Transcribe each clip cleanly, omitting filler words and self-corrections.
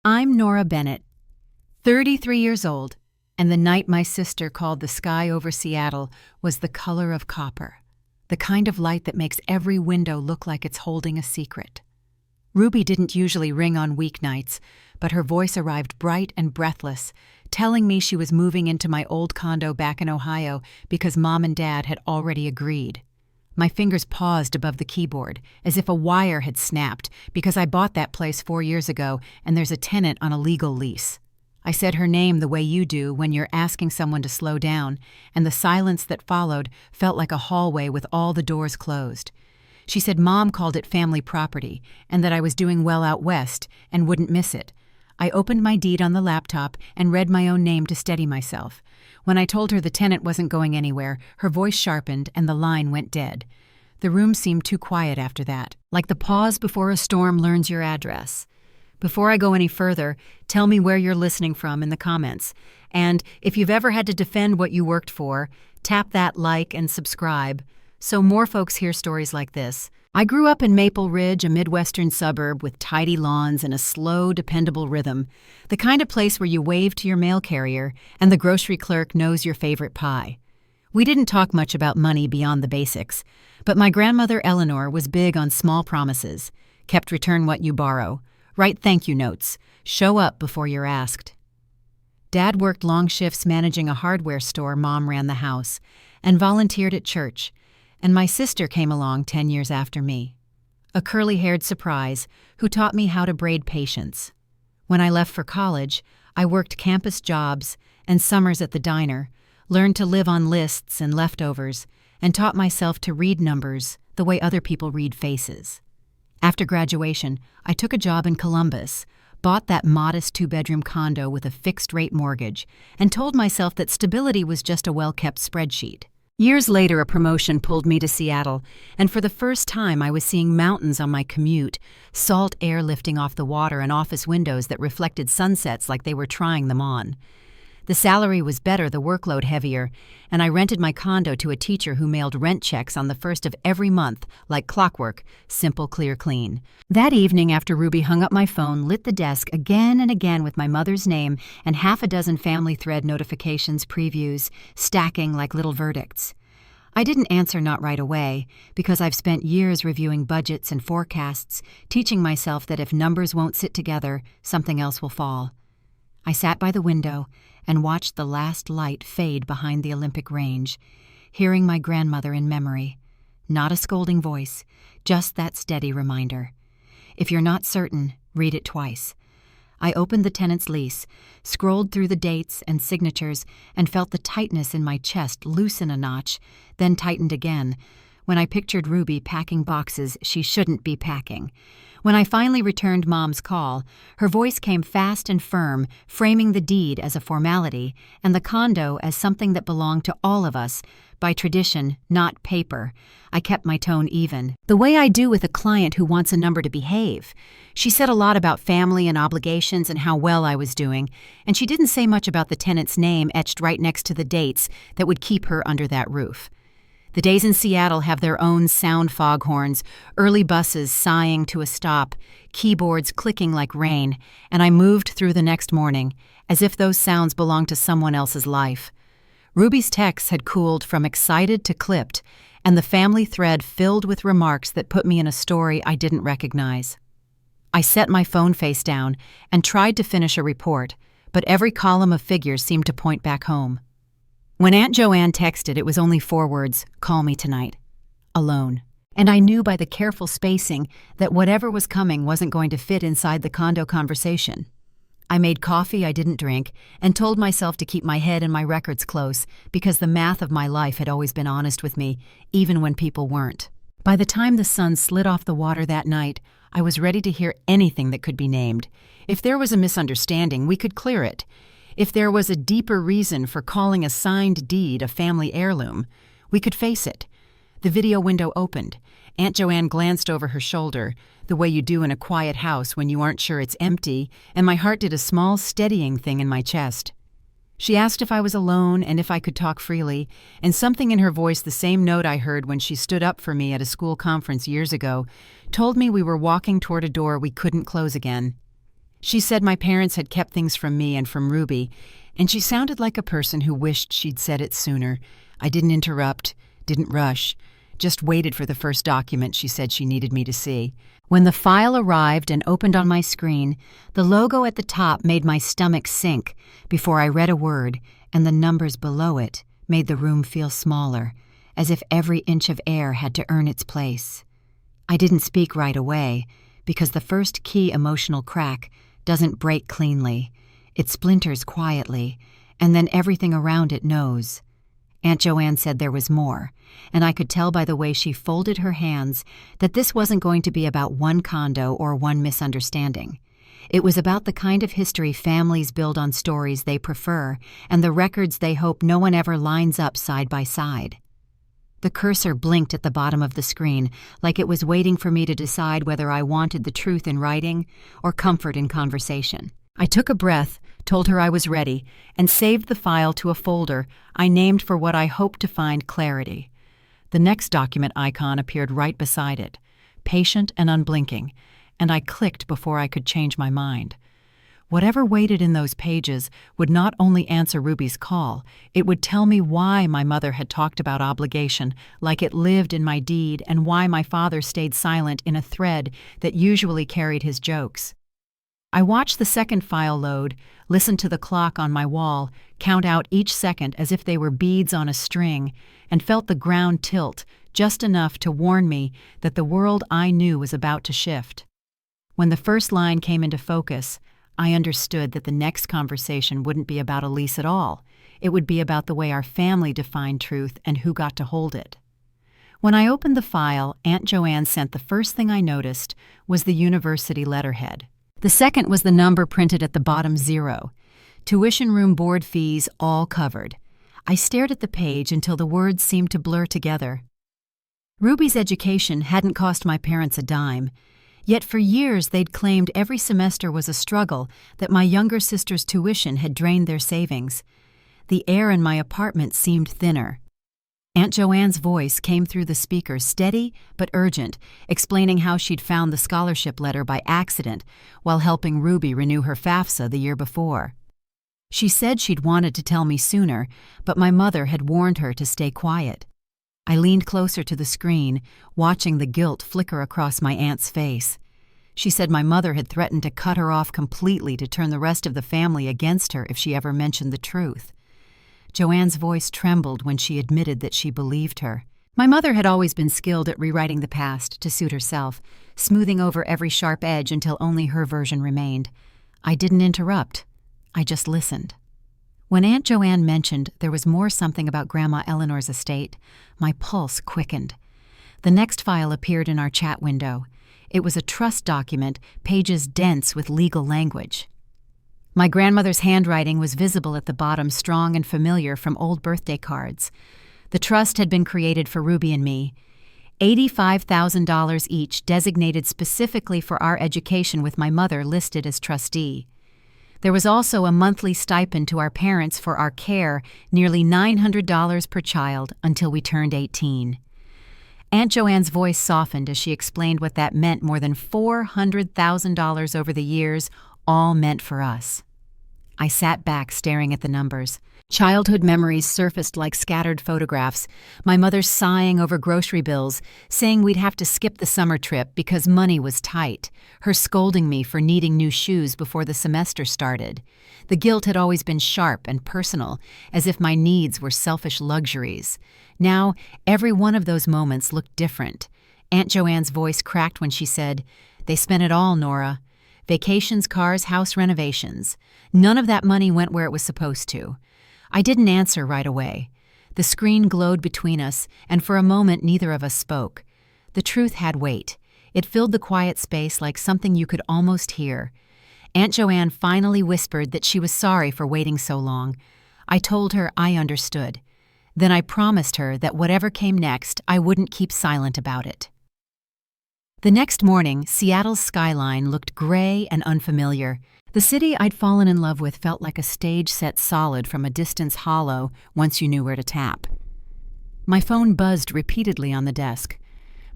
I'm Nora Bennett, 33 years old, and the night my sister called the sky over Seattle was the color of copper, the kind of light that makes every window look like it's holding a secret. Ruby didn't usually ring on weeknights, but her voice arrived bright and breathless, telling me she was moving into my old condo back in Ohio because Mom and Dad had already agreed. My fingers paused above the keyboard, as if a wire had snapped, because I bought that place 4 years ago and there's a tenant on a legal lease. I said her name the way you do when you're asking someone to slow down, and the silence that followed felt like a hallway with all the doors closed. She said Mom called it family property, and that I was doing well out west and wouldn't miss it. I opened my deed on the laptop and read my own name to steady myself. When I told her the tenant wasn't going anywhere, her voice sharpened and the line went dead. The room seemed too quiet after that, like the pause before a storm learns your address. Before I go any further, tell me where you're listening from in the comments. And if you've ever had to defend what you worked for, tap that like and subscribe so more folks hear stories like this. I grew up in Maple Ridge, a Midwestern suburb with tidy lawns and a slow, dependable rhythm, the kind of place where you wave to your mail carrier and the grocery clerk knows your favorite pie. We didn't talk much about money beyond the basics, but my grandmother Eleanor was big on small promises, kept return what you borrow, write thank you notes, show up before you're asked. Dad worked long shifts managing a hardware store. Mom ran the house and volunteered at church, and my sister came along 10 years after me, a curly-haired surprise who taught me how to braid patience. When I left for college, I worked campus jobs and summers at the diner, learned to live on lists and leftovers, and taught myself to read numbers the way other people read faces. After graduation, I took a job in Columbus, bought that modest 2-bedroom condo with a fixed-rate mortgage, and told myself that stability was just a well-kept spreadsheet. Years later, a promotion pulled me to Seattle, and for the first time I was seeing mountains on my commute, salt air lifting off the water and office windows that reflected sunsets like they were trying them on. The salary was better, the workload heavier, and I rented my condo to a teacher who mailed rent checks on the first of every month, like clockwork, simple, clear, clean. That evening, after Ruby hung up my phone, lit the desk again and again with my mother's name and half a dozen Family Thread notifications previews, stacking like little verdicts. I didn't answer not right away, because I've spent years reviewing budgets and forecasts, teaching myself that if numbers won't sit together, something else will fall. I sat by the window and watched the last light fade behind the Olympic range, hearing my grandmother in memory. Not a scolding voice, just that steady reminder. If you're not certain, read it twice. I opened the tenant's lease, scrolled through the dates and signatures, and felt the tightness in my chest loosen a notch, then tightened again, when I pictured Ruby packing boxes she shouldn't be packing. When I finally returned Mom's call, her voice came fast and firm, framing the deed as a formality and the condo as something that belonged to all of us, by tradition, not paper. I kept my tone even, the way I do with a client who wants a number to behave. She said a lot about family and obligations and how well I was doing, and she didn't say much about the tenant's name etched right next to the dates that would keep her under that roof. The days in Seattle have their own sound foghorns, early buses sighing to a stop, keyboards clicking like rain, and I moved through the next morning, as if those sounds belonged to someone else's life. Ruby's texts had cooled from excited to clipped, and the family thread filled with remarks that put me in a story I didn't recognize. I set my phone face down and tried to finish a report, but every column of figures seemed to point back home. When Aunt Joanne texted, it was only 4 words, "Call me tonight." Alone. And I knew by the careful spacing that whatever was coming wasn't going to fit inside the condo conversation. I made coffee I didn't drink and told myself to keep my head and my records close, because the math of my life had always been honest with me, even when people weren't. By the time the sun slid off the water that night, I was ready to hear anything that could be named. If there was a misunderstanding, we could clear it. If there was a deeper reason for calling a signed deed a family heirloom, we could face it. The video window opened. Aunt Joanne glanced over her shoulder, the way you do in a quiet house when you aren't sure it's empty, and my heart did a small steadying thing in my chest. She asked if I was alone and if I could talk freely, and something in her voice, the same note I heard when she stood up for me at a school conference years ago, told me we were walking toward a door we couldn't close again. She said my parents had kept things from me and from Ruby, and she sounded like a person who wished she'd said it sooner. I didn't interrupt, didn't rush, just waited for the first document she said she needed me to see. When the file arrived and opened on my screen, the logo at the top made my stomach sink before I read a word, and the numbers below it made the room feel smaller, as if every inch of air had to earn its place. I didn't speak right away, because the first key emotional crack doesn't break cleanly. It splinters quietly, and then everything around it knows. Aunt Joanne said there was more, and I could tell by the way she folded her hands that this wasn't going to be about one condo or one misunderstanding. It was about the kind of history families build on stories they prefer and the records they hope no one ever lines up side by side. The cursor blinked at the bottom of the screen, like it was waiting for me to decide whether I wanted the truth in writing or comfort in conversation. I took a breath, told her I was ready, and saved the file to a folder I named for what I hoped to find clarity. The next document icon appeared right beside it, patient and unblinking, and I clicked before I could change my mind. Whatever waited in those pages would not only answer Ruby's call, it would tell me why my mother had talked about obligation like it lived in my deed and why my father stayed silent in a thread that usually carried his jokes. I watched the second file load, listened to the clock on my wall, count out each second as if they were beads on a string, and felt the ground tilt just enough to warn me that the world I knew was about to shift. When the first line came into focus, I understood that the next conversation wouldn't be about Elise at all. It would be about the way our family defined truth and who got to hold it. When I opened the file, Aunt Joanne sent the first thing I noticed was the university letterhead. The second was the number printed at the bottom 0. Tuition room board fees all covered. I stared at the page until the words seemed to blur together. Ruby's education hadn't cost my parents a dime. Yet for years they'd claimed every semester was a struggle, that my younger sister's tuition had drained their savings. The air in my apartment seemed thinner. Aunt Joanne's voice came through the speaker, steady but urgent, explaining how she'd found the scholarship letter by accident while helping Ruby renew her FAFSA the year before. She said she'd wanted to tell me sooner, but my mother had warned her to stay quiet. I leaned closer to the screen, watching the guilt flicker across my aunt's face. She said my mother had threatened to cut her off completely to turn the rest of the family against her if she ever mentioned the truth. Joanne's voice trembled when she admitted that she believed her. My mother had always been skilled at rewriting the past to suit herself, smoothing over every sharp edge until only her version remained. I didn't interrupt. I just listened. When Aunt Joanne mentioned there was more something about Grandma Eleanor's estate, my pulse quickened. The next file appeared in our chat window. It was a trust document, pages dense with legal language. My grandmother's handwriting was visible at the bottom, strong and familiar from old birthday cards. The trust had been created for Ruby and me. $85,000 each, designated specifically for our education, with my mother listed as trustee. There was also a monthly stipend to our parents for our care, nearly $900 per child until we turned 18. Aunt Joanne's voice softened as she explained what that meant: more than $400,000 over the years, all meant for us. I sat back staring at the numbers. Childhood memories surfaced like scattered photographs, my mother sighing over grocery bills, saying we'd have to skip the summer trip because money was tight, her scolding me for needing new shoes before the semester started. The guilt had always been sharp and personal, as if my needs were selfish luxuries. Now, every one of those moments looked different. Aunt Joanne's voice cracked when she said, "They spent it all, Nora. Vacations, cars, house renovations. None of that money went where it was supposed to." I didn't answer right away. The screen glowed between us, and for a moment neither of us spoke. The truth had weight. It filled the quiet space like something you could almost hear. Aunt Joanne finally whispered that she was sorry for waiting so long. I told her I understood. Then I promised her that whatever came next, I wouldn't keep silent about it. The next morning, Seattle's skyline looked gray and unfamiliar. The city I'd fallen in love with felt like a stage set solid from a distance hollow once you knew where to tap. My phone buzzed repeatedly on the desk.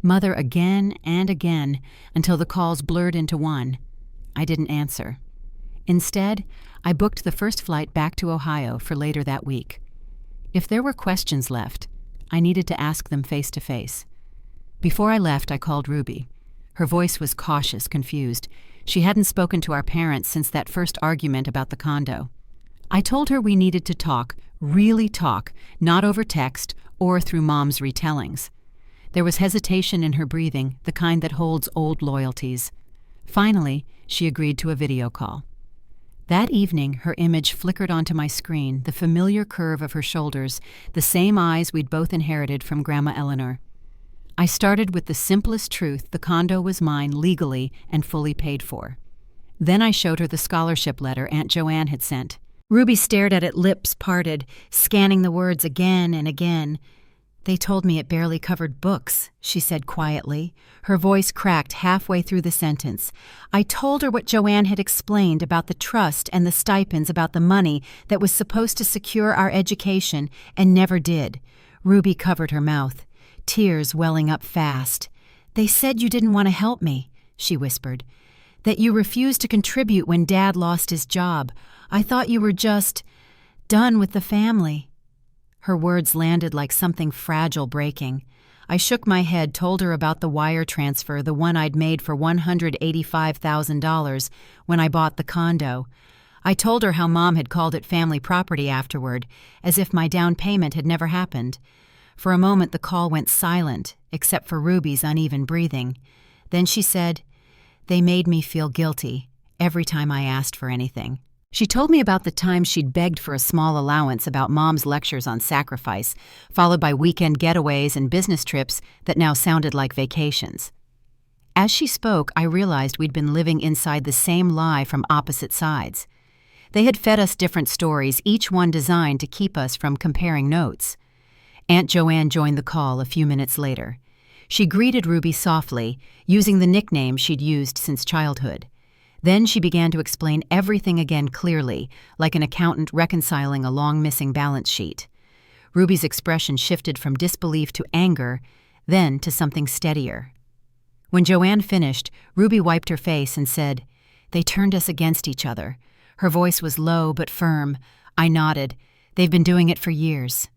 Mother again and again, until the calls blurred into one. I didn't answer. Instead, I booked the first flight back to Ohio for later that week. If there were questions left, I needed to ask them face to face. Before I left, I called Ruby. Her voice was cautious, confused. She hadn't spoken to our parents since that first argument about the condo. I told her we needed to talk, really talk, not over text or through Mom's retellings. There was hesitation in her breathing, the kind that holds old loyalties. Finally, she agreed to a video call. That evening, her image flickered onto my screen, the familiar curve of her shoulders, the same eyes we'd both inherited from Grandma Eleanor. I started with the simplest truth: the condo was mine legally and fully paid for. Then I showed her the scholarship letter Aunt Joanne had sent. Ruby stared at it, lips parted, scanning the words again and again. "They told me it barely covered books," she said quietly. Her voice cracked halfway through the sentence. I told her what Joanne had explained about the trust and the stipends, about the money that was supposed to secure our education and never did. Ruby covered her mouth, tears welling up fast. "They said you didn't want to help me," she whispered. "That you refused to contribute when Dad lost his job. I thought you were just done with the family." Her words landed like something fragile breaking. I shook my head, told her about the wire transfer, the one I'd made for $185,000 when I bought the condo. I told her how Mom had called it family property afterward, as if my down payment had never happened. For a moment the call went silent, except for Ruby's uneven breathing. Then she said, "They made me feel guilty every time I asked for anything." She told me about the time she'd begged for a small allowance, about Mom's lectures on sacrifice, followed by weekend getaways and business trips that now sounded like vacations. As she spoke, I realized we'd been living inside the same lie from opposite sides. They had fed us different stories, each one designed to keep us from comparing notes. Aunt Joanne joined the call a few minutes later. She greeted Ruby softly, using the nickname she'd used since childhood. Then she began to explain everything again clearly, like an accountant reconciling a long-missing balance sheet. Ruby's expression shifted from disbelief to anger, then to something steadier. When Joanne finished, Ruby wiped her face and said, "They turned us against each other." Her voice was low but firm. I nodded. "They've been doing it for years."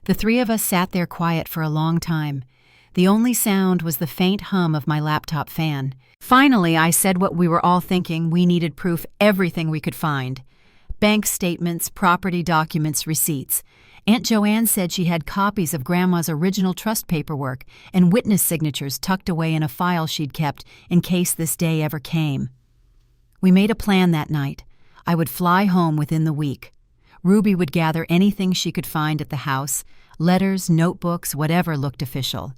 The three of us sat there quiet for a long time. The only sound was the faint hum of my laptop fan. Finally, I said what we were all thinking: we needed proof, everything we could find. Bank statements, property documents, receipts. Aunt Joanne said she had copies of Grandma's original trust paperwork and witness signatures tucked away in a file she'd kept in case this day ever came. We made a plan that night. I would fly home within the week. Ruby would gather anything she could find at the house, letters, notebooks, whatever looked official.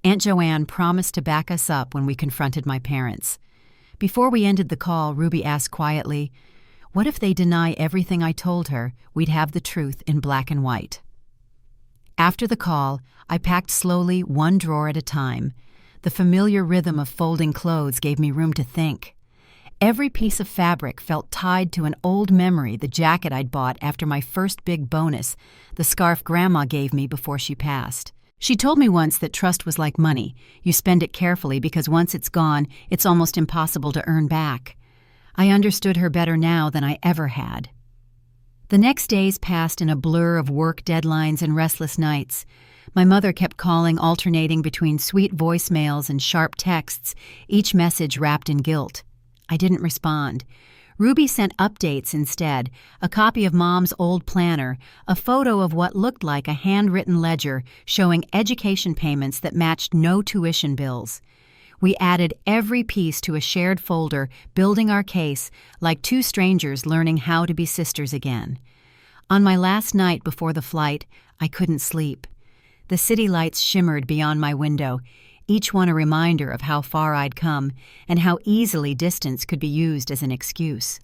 Aunt Joanne promised to back us up when we confronted my parents. Before we ended the call, Ruby asked quietly, "What if they deny everything I told her? We'd have the truth in black and white." After the call, I packed slowly, one drawer at a time. The familiar rhythm of folding clothes gave me room to think. Every piece of fabric felt tied to an old memory: the jacket I'd bought after my first big bonus, the scarf Grandma gave me before she passed. She told me once that trust was like money. You spend it carefully because once it's gone, it's almost impossible to earn back. I understood her better now than I ever had. The next days passed in a blur of work deadlines and restless nights. My mother kept calling, alternating between sweet voicemails and sharp texts, each message wrapped in guilt. I didn't respond. Ruby sent updates instead: a copy of Mom's old planner, a photo of what looked like a handwritten ledger showing education payments that matched no tuition bills. We added every piece to a shared folder, building our case like two strangers learning how to be sisters again. On my last night before the flight, I couldn't sleep. The city lights shimmered beyond my window, each one a reminder of how far I'd come and how easily distance could be used as an excuse.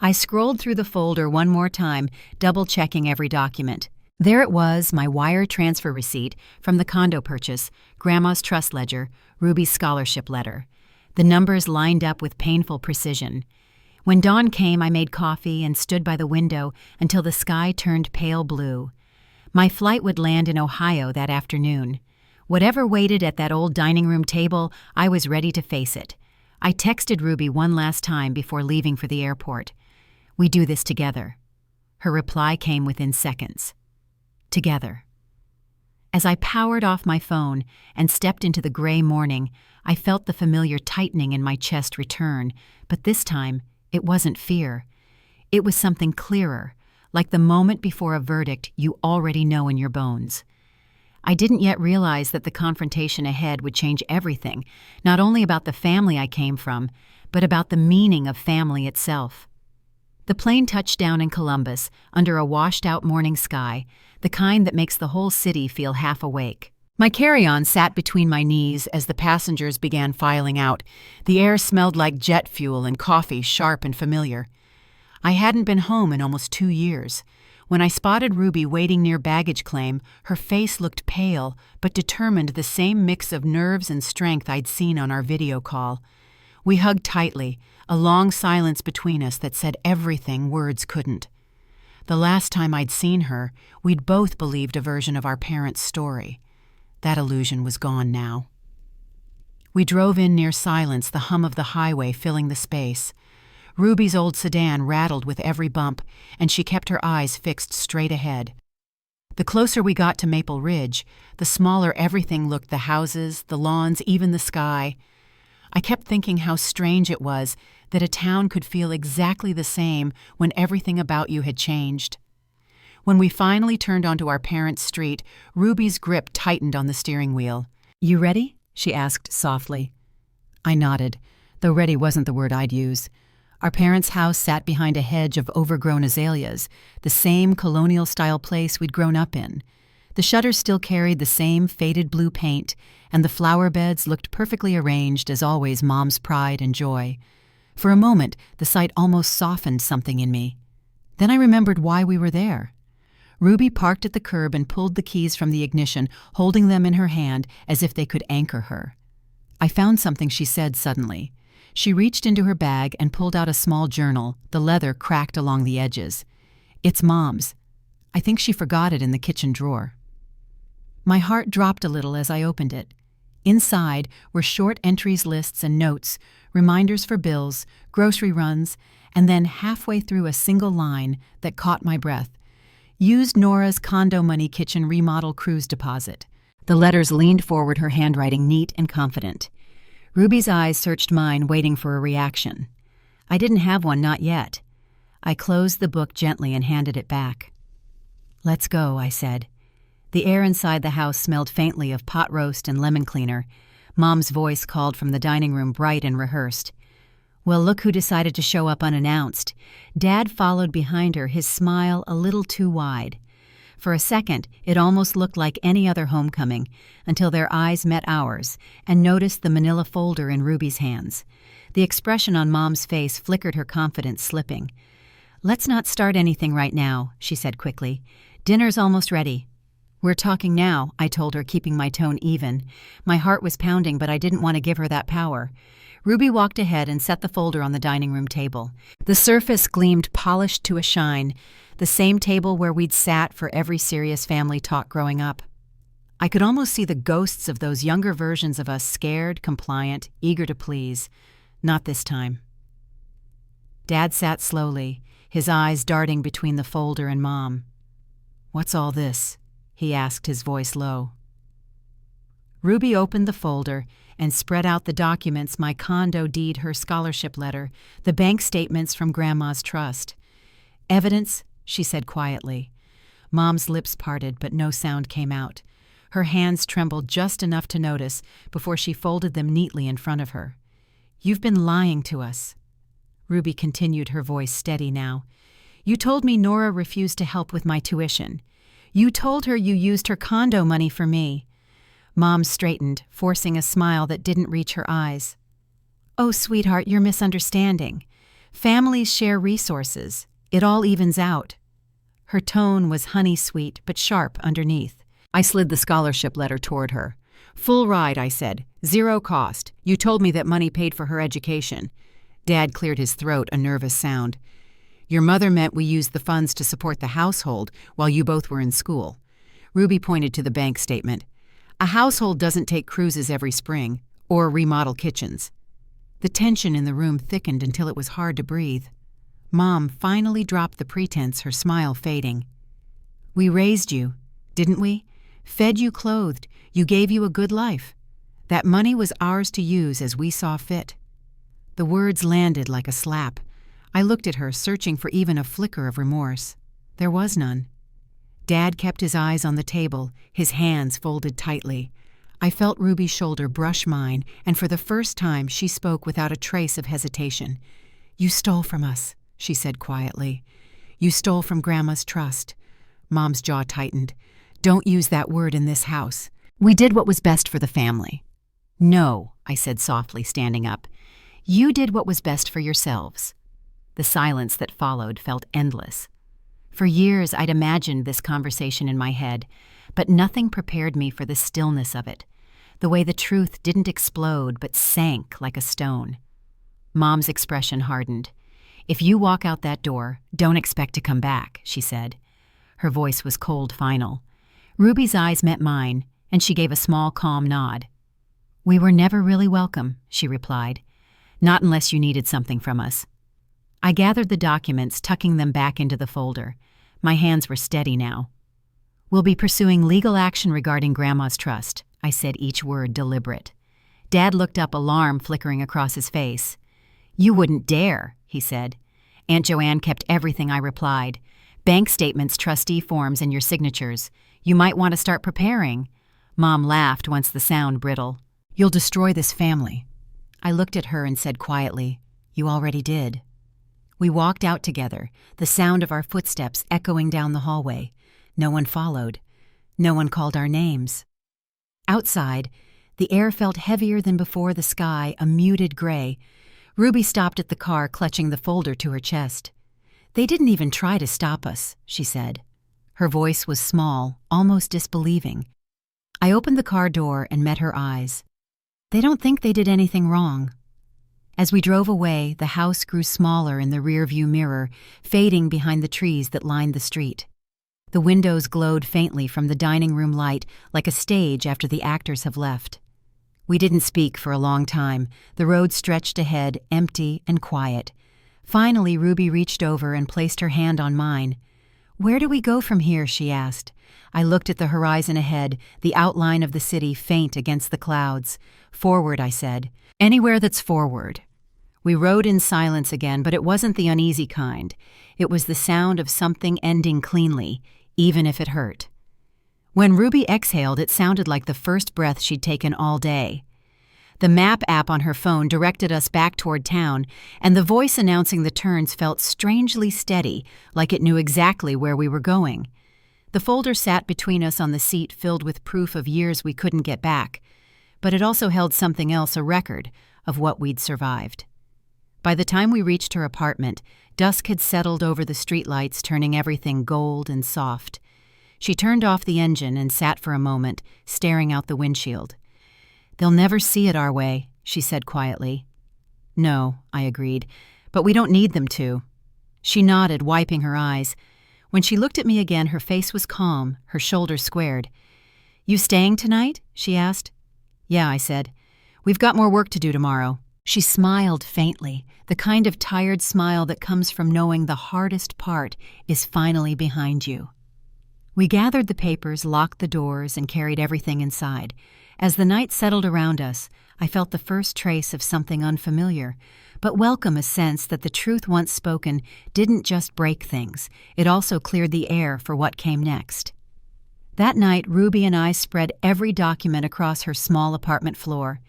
I scrolled through the folder one more time, double-checking every document. There it was, my wire transfer receipt from the condo purchase, Grandma's trust ledger, Ruby's scholarship letter. The numbers lined up with painful precision. When dawn came, I made coffee and stood by the window until the sky turned pale blue. My flight would land in Ohio that afternoon. Whatever waited at that old dining room table, I was ready to face it. I texted Ruby one last time before leaving for the airport. We do this together. Her reply came within seconds. Together. As I powered off my phone and stepped into the gray morning, I felt the familiar tightening in my chest return, but this time, it wasn't fear. It was something clearer, like the moment before a verdict you already know in your bones. I didn't yet realize that the confrontation ahead would change everything, not only about the family I came from, but about the meaning of family itself. The plane touched down in Columbus, under a washed-out morning sky, the kind that makes the whole city feel half awake. My carry-on sat between my knees as the passengers began filing out. The air smelled like jet fuel and coffee, sharp and familiar. I hadn't been home in almost 2 years. When I spotted Ruby waiting near baggage claim, her face looked pale, but determined, the same mix of nerves and strength I'd seen on our video call. We hugged tightly, a long silence between us that said everything words couldn't. The last time I'd seen her, we'd both believed a version of our parents' story. That illusion was gone now. We drove in near silence, the hum of the highway filling the space. Ruby's old sedan rattled with every bump, and she kept her eyes fixed straight ahead. The closer we got to Maple Ridge, the smaller everything looked, the houses, the lawns, even the sky. I kept thinking how strange it was that a town could feel exactly the same when everything about you had changed. When we finally turned onto our parents' street, Ruby's grip tightened on the steering wheel. "You ready?" she asked softly. I nodded, though ready wasn't the word I'd use. Our parents' house sat behind a hedge of overgrown azaleas, the same colonial-style place we'd grown up in. The shutters still carried the same faded blue paint, and the flower beds looked perfectly arranged, as always Mom's pride and joy. For a moment, the sight almost softened something in me. Then I remembered why we were there. Ruby parked at the curb and pulled the keys from the ignition, holding them in her hand as if they could anchor her. I found something, she said suddenly. She reached into her bag and pulled out a small journal, the leather cracked along the edges. "It's Mom's. I think she forgot it in the kitchen drawer." My heart dropped a little as I opened it. Inside were short entries, lists, and notes, reminders for bills, grocery runs, and then halfway through a single line that caught my breath. "Used Nora's condo money kitchen remodel cruise deposit." The letters leaned forward, her handwriting neat and confident. Ruby's eyes searched mine, waiting for a reaction. I didn't have one, not yet. I closed the book gently and handed it back. "Let's go," I said. The air inside the house smelled faintly of pot roast and lemon cleaner. Mom's voice called from the dining room, bright and rehearsed. Well, look who decided to show up unannounced. Dad followed behind her, his smile a little too wide. For a second, it almost looked like any other homecoming, until their eyes met ours and noticed the manila folder in Ruby's hands. The expression on Mom's face flickered, her confidence slipping. "Let's not start anything right now," she said quickly. "Dinner's almost ready." "We're talking now," I told her, keeping my tone even. My heart was pounding, but I didn't want to give her that power. Ruby walked ahead and set the folder on the dining room table. The surface gleamed polished to a shine, the same table where we'd sat for every serious family talk growing up. I could almost see the ghosts of those younger versions of us, scared, compliant, eager to please. Not this time. Dad sat slowly, his eyes darting between the folder and Mom. "What's all this?" he asked, his voice low. Ruby opened the folder and spread out the documents: my condo deed, her scholarship letter, the bank statements from Grandma's trust. "Evidence," she said quietly. Mom's lips parted, but no sound came out. Her hands trembled just enough to notice before she folded them neatly in front of her. "You've been lying to us," Ruby continued, her voice steady now. "You told me Nora refused to help with my tuition. You told her you used her condo money for me." Mom straightened, forcing a smile that didn't reach her eyes. "Oh, sweetheart, you're misunderstanding. Families share resources. It all evens out." Her tone was honey-sweet, but sharp underneath. I slid the scholarship letter toward her. "Full ride," I said. "Zero cost. You told me that money paid for her education." Dad cleared his throat, a nervous sound. "Your mother meant we used the funds to support the household while you both were in school." Ruby pointed to the bank statement. "A household doesn't take cruises every spring, or remodel kitchens." The tension in the room thickened until it was hard to breathe. Mom finally dropped the pretense, her smile fading. "We raised you, didn't we? Fed you, clothed, you gave you a good life. That money was ours to use as we saw fit." The words landed like a slap. I looked at her, searching for even a flicker of remorse. There was none. Dad kept his eyes on the table, his hands folded tightly. I felt Ruby's shoulder brush mine, and for the first time she spoke without a trace of hesitation. "You stole from us," she said quietly. "You stole from Grandma's trust." Mom's jaw tightened. "Don't use that word in this house. We did what was best for the family." "No," I said softly, standing up. "You did what was best for yourselves." The silence that followed felt endless. For years I'd imagined this conversation in my head, but nothing prepared me for the stillness of it, the way the truth didn't explode but sank like a stone. Mom's expression hardened. "If you walk out that door, don't expect to come back," she said. Her voice was cold final. Ruby's eyes met mine, and she gave a small, calm nod. "We were never really welcome," she replied. "Not unless you needed something from us." I gathered the documents, tucking them back into the folder. My hands were steady now. "We'll be pursuing legal action regarding Grandma's trust," I said, each word deliberate. Dad looked up, alarm flickering across his face. "You wouldn't dare," he said. "Aunt Joanne kept everything," I replied. "Bank statements, trustee forms, and your signatures. You might want to start preparing." Mom laughed once the sound brittle. "You'll destroy this family." I looked at her and said quietly, "You already did." We walked out together, the sound of our footsteps echoing down the hallway. No one followed. No one called our names. Outside, the air felt heavier than before, the sky a muted gray. Ruby stopped at the car, clutching the folder to her chest. "They didn't even try to stop us," she said. Her voice was small, almost disbelieving. I opened the car door and met her eyes. "They don't think they did anything wrong." As we drove away, the house grew smaller in the rearview mirror, fading behind the trees that lined the street. The windows glowed faintly from the dining room light, like a stage after the actors have left. We didn't speak for a long time. The road stretched ahead, empty and quiet. Finally, Ruby reached over and placed her hand on mine. "Where do we go from here?" she asked. I looked at the horizon ahead, the outline of the city faint against the clouds. "Forward," I said. "Anywhere that's forward." We rode in silence again, but it wasn't the uneasy kind. It was the sound of something ending cleanly, even if it hurt. When Ruby exhaled, it sounded like the first breath she'd taken all day. The map app on her phone directed us back toward town, and the voice announcing the turns felt strangely steady, like it knew exactly where we were going. The folder sat between us on the seat, filled with proof of years we couldn't get back, but it also held something else, a record of what we'd survived. By the time we reached her apartment, dusk had settled over the streetlights, turning everything gold and soft. She turned off the engine and sat for a moment, staring out the windshield. "They'll never see it our way," she said quietly. "No," I agreed, "but we don't need them to." She nodded, wiping her eyes. When she looked at me again, her face was calm, her shoulders squared. "You staying tonight?" she asked. "Yeah," I said. "We've got more work to do tomorrow." She smiled faintly, the kind of tired smile that comes from knowing the hardest part is finally behind you. We gathered the papers, locked the doors, and carried everything inside. As the night settled around us, I felt the first trace of something unfamiliar, but welcome, a sense that the truth once spoken didn't just break things, it also cleared the air for what came next. That night, Ruby and I spread every document across her small apartment floor.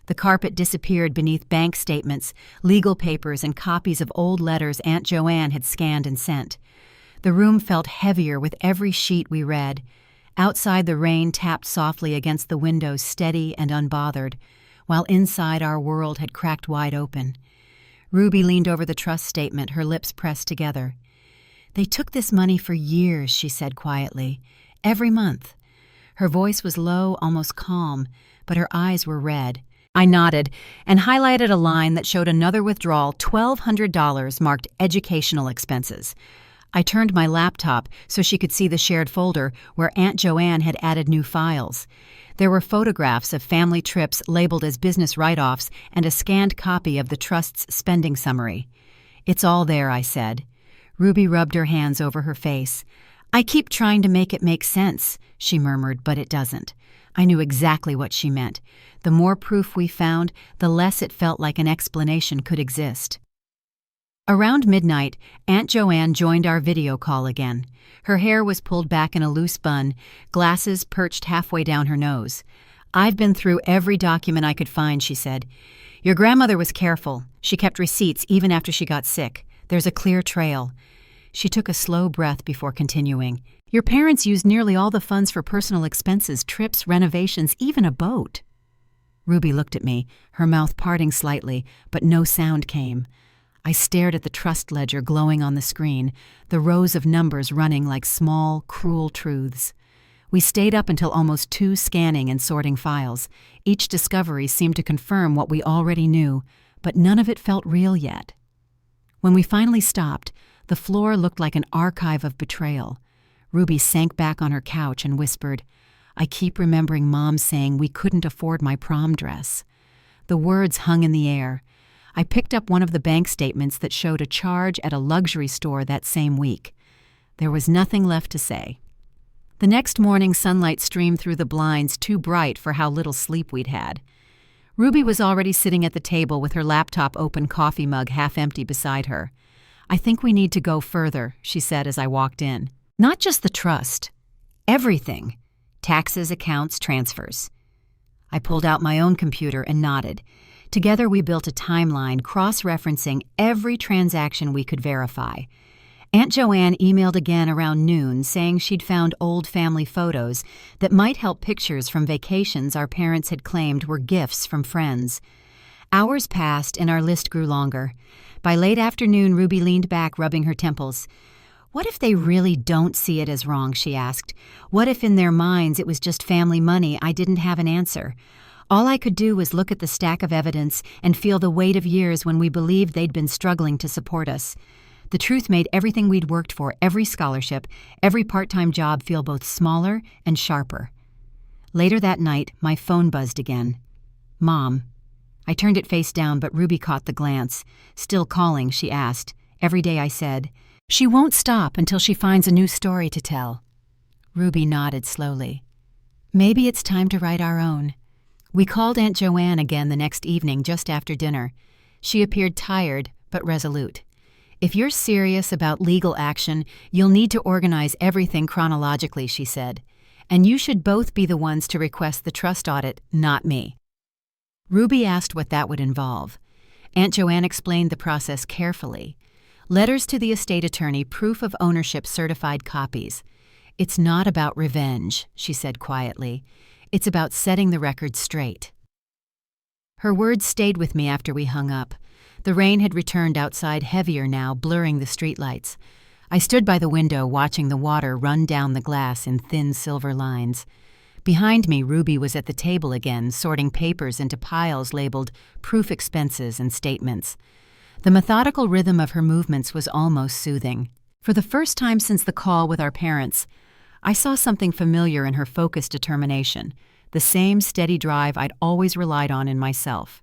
The carpet disappeared beneath bank statements, legal papers, and copies of old letters Aunt Joanne had scanned and sent. The room felt heavier with every sheet we read. Outside, the rain tapped softly against the windows, steady and unbothered, while inside our world had cracked wide open. Ruby leaned over the trust statement, her lips pressed together. "They took this money for years," she said quietly. "Every month." Her voice was low, almost calm, but her eyes were red. I nodded and highlighted a line that showed another withdrawal, $1,200 marked educational expenses. I turned my laptop so she could see the shared folder where Aunt Joanne had added new files. There were photographs of family trips labeled as business write-offs and a scanned copy of the trust's spending summary. It's all there, I said. Ruby rubbed her hands over her face. I keep trying to make it make sense, she murmured, but it doesn't. I knew exactly what she meant. The more proof we found, the less it felt like an explanation could exist. Around midnight, Aunt Joanne joined our video call again. Her hair was pulled back in a loose bun, glasses perched halfway down her nose. I've been through every document I could find, she said. Your grandmother was careful. She kept receipts even after she got sick. There's a clear trail. She took a slow breath before continuing. Your parents used nearly all the funds for personal expenses, trips, renovations, even a boat. Ruby looked at me, her mouth parting slightly, but no sound came. I stared at the trust ledger glowing on the screen, the rows of numbers running like small, cruel truths. We stayed up until almost 2, scanning and sorting files. Each discovery seemed to confirm what we already knew, but none of it felt real yet. When we finally stopped, the floor looked like an archive of betrayal. Ruby sank back on her couch and whispered, I keep remembering Mom saying we couldn't afford my prom dress. The words hung in the air. I picked up one of the bank statements that showed a charge at a luxury store that same week. There was nothing left to say. The next morning, sunlight streamed through the blinds, too bright for how little sleep we'd had. Ruby was already sitting at the table with her laptop open, coffee mug half empty beside her. I think we need to go further, she said as I walked in. Not just the trust. Everything. Taxes, accounts, transfers. I pulled out my own computer and nodded. Together we built a timeline cross-referencing every transaction we could verify. Aunt Joanne emailed again around noon saying she'd found old family photos that might help pictures from vacations our parents had claimed were gifts from friends. Hours passed and our list grew longer. By late afternoon, Ruby leaned back, rubbing her temples. What if they really don't see it as wrong, she asked. What if in their minds it was just family money? I didn't have an answer. All I could do was look at the stack of evidence and feel the weight of years when we believed they'd been struggling to support us. The truth made everything we'd worked for, every scholarship, every part-time job, feel both smaller and sharper. Later that night, my phone buzzed again. Mom. I turned it face down, but Ruby caught the glance. Still calling, she asked. Every day I said, she won't stop until she finds a new story to tell. Ruby nodded slowly. Maybe it's time to write our own. We called Aunt Joanne again the next evening just after dinner. She appeared tired, but resolute. If you're serious about legal action, you'll need to organize everything chronologically, she said. And you should both be the ones to request the trust audit, not me. Ruby asked what that would involve. Aunt Joanne explained the process carefully. Letters to the estate attorney, proof of ownership, certified copies. It's not about revenge, she said quietly. It's about setting the record straight. Her words stayed with me after we hung up. The rain had returned outside, heavier now, blurring the streetlights. I stood by the window watching the water run down the glass in thin silver lines. Behind me, Ruby was at the table again, sorting papers into piles labeled proof expenses and statements. The methodical rhythm of her movements was almost soothing. For the first time since the call with our parents, I saw something familiar in her focused determination, the same steady drive I'd always relied on in myself.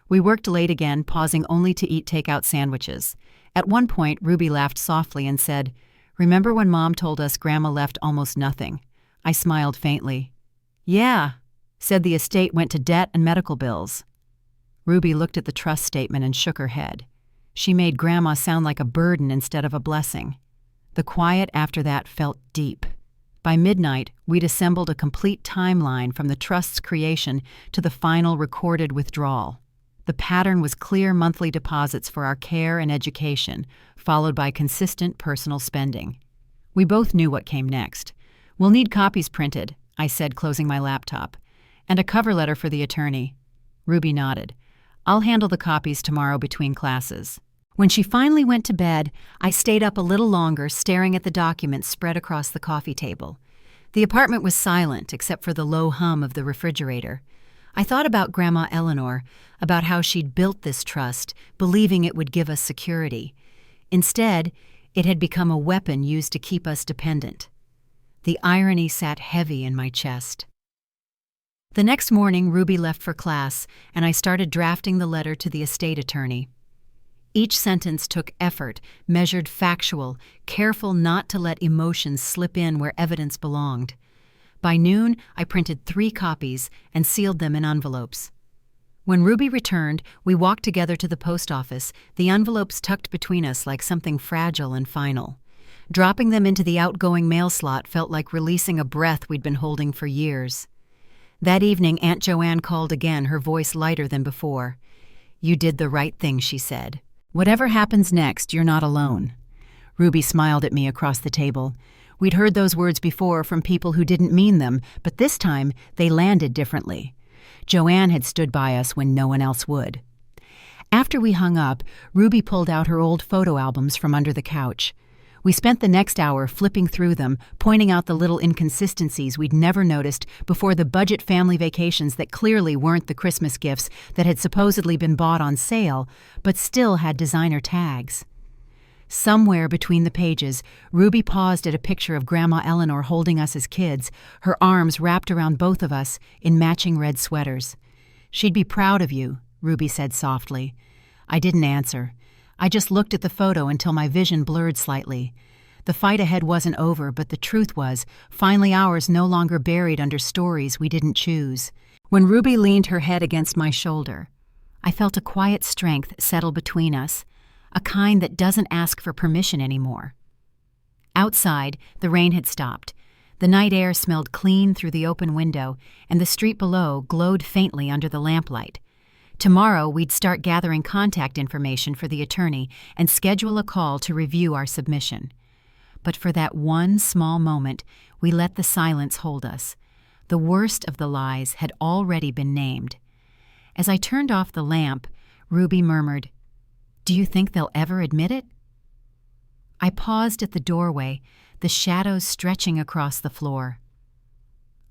We worked late again, pausing only to eat takeout sandwiches. At one point, Ruby laughed softly and said, "Remember when Mom told us Grandma left almost nothing?" I smiled faintly. "Yeah," said the estate went to debt and medical bills. Ruby looked at the trust statement and shook her head. She made Grandma sound like a burden instead of a blessing. The quiet after that felt deep. By midnight, we'd assembled a complete timeline from the trust's creation to the final recorded withdrawal. The pattern was clear monthly deposits for our care and education, followed by consistent personal spending. We both knew what came next. "We'll need copies printed," I said, closing my laptop, "and a cover letter for the attorney." Ruby nodded. "I'll handle the copies tomorrow between classes." When she finally went to bed, I stayed up a little longer, staring at the documents spread across the coffee table. The apartment was silent, except for the low hum of the refrigerator. I thought about Grandma Eleanor, about how she'd built this trust, believing it would give us security. Instead, it had become a weapon used to keep us dependent. The irony sat heavy in my chest. The next morning, Ruby left for class, and I started drafting the letter to the estate attorney. Each sentence took effort, measured factual, careful not to let emotions slip in where evidence belonged. By noon, I printed 3 copies and sealed them in envelopes. When Ruby returned, we walked together to the post office, the envelopes tucked between us like something fragile and final. Dropping them into the outgoing mail slot felt like releasing a breath we'd been holding for years. That evening, Aunt Joanne called again, her voice lighter than before. "You did the right thing," she said. "Whatever happens next, you're not alone." Ruby smiled at me across the table. We'd heard those words before from people who didn't mean them, but this time they landed differently. Joanne had stood by us when no one else would. After we hung up, Ruby pulled out her old photo albums from under the couch. We spent the next hour flipping through them, pointing out the little inconsistencies we'd never noticed before the budget family vacations that clearly weren't the Christmas gifts that had supposedly been bought on sale, but still had designer tags. Somewhere between the pages, Ruby paused at a picture of Grandma Eleanor holding us as kids, her arms wrapped around both of us in matching red sweaters. "She'd be proud of you," Ruby said softly. I didn't answer. I just looked at the photo until my vision blurred slightly. The fight ahead wasn't over, but the truth was, finally ours no longer buried under stories we didn't choose. When Ruby leaned her head against my shoulder, I felt a quiet strength settle between us, a kind that doesn't ask for permission anymore. Outside, the rain had stopped. The night air smelled clean through the open window, and the street below glowed faintly under the lamplight. Tomorrow, we'd start gathering contact information for the attorney and schedule a call to review our submission. But for that one small moment, we let the silence hold us. The worst of the lies had already been named. As I turned off the lamp, Ruby murmured, "Do you think they'll ever admit it?" I paused at the doorway, the shadows stretching across the floor.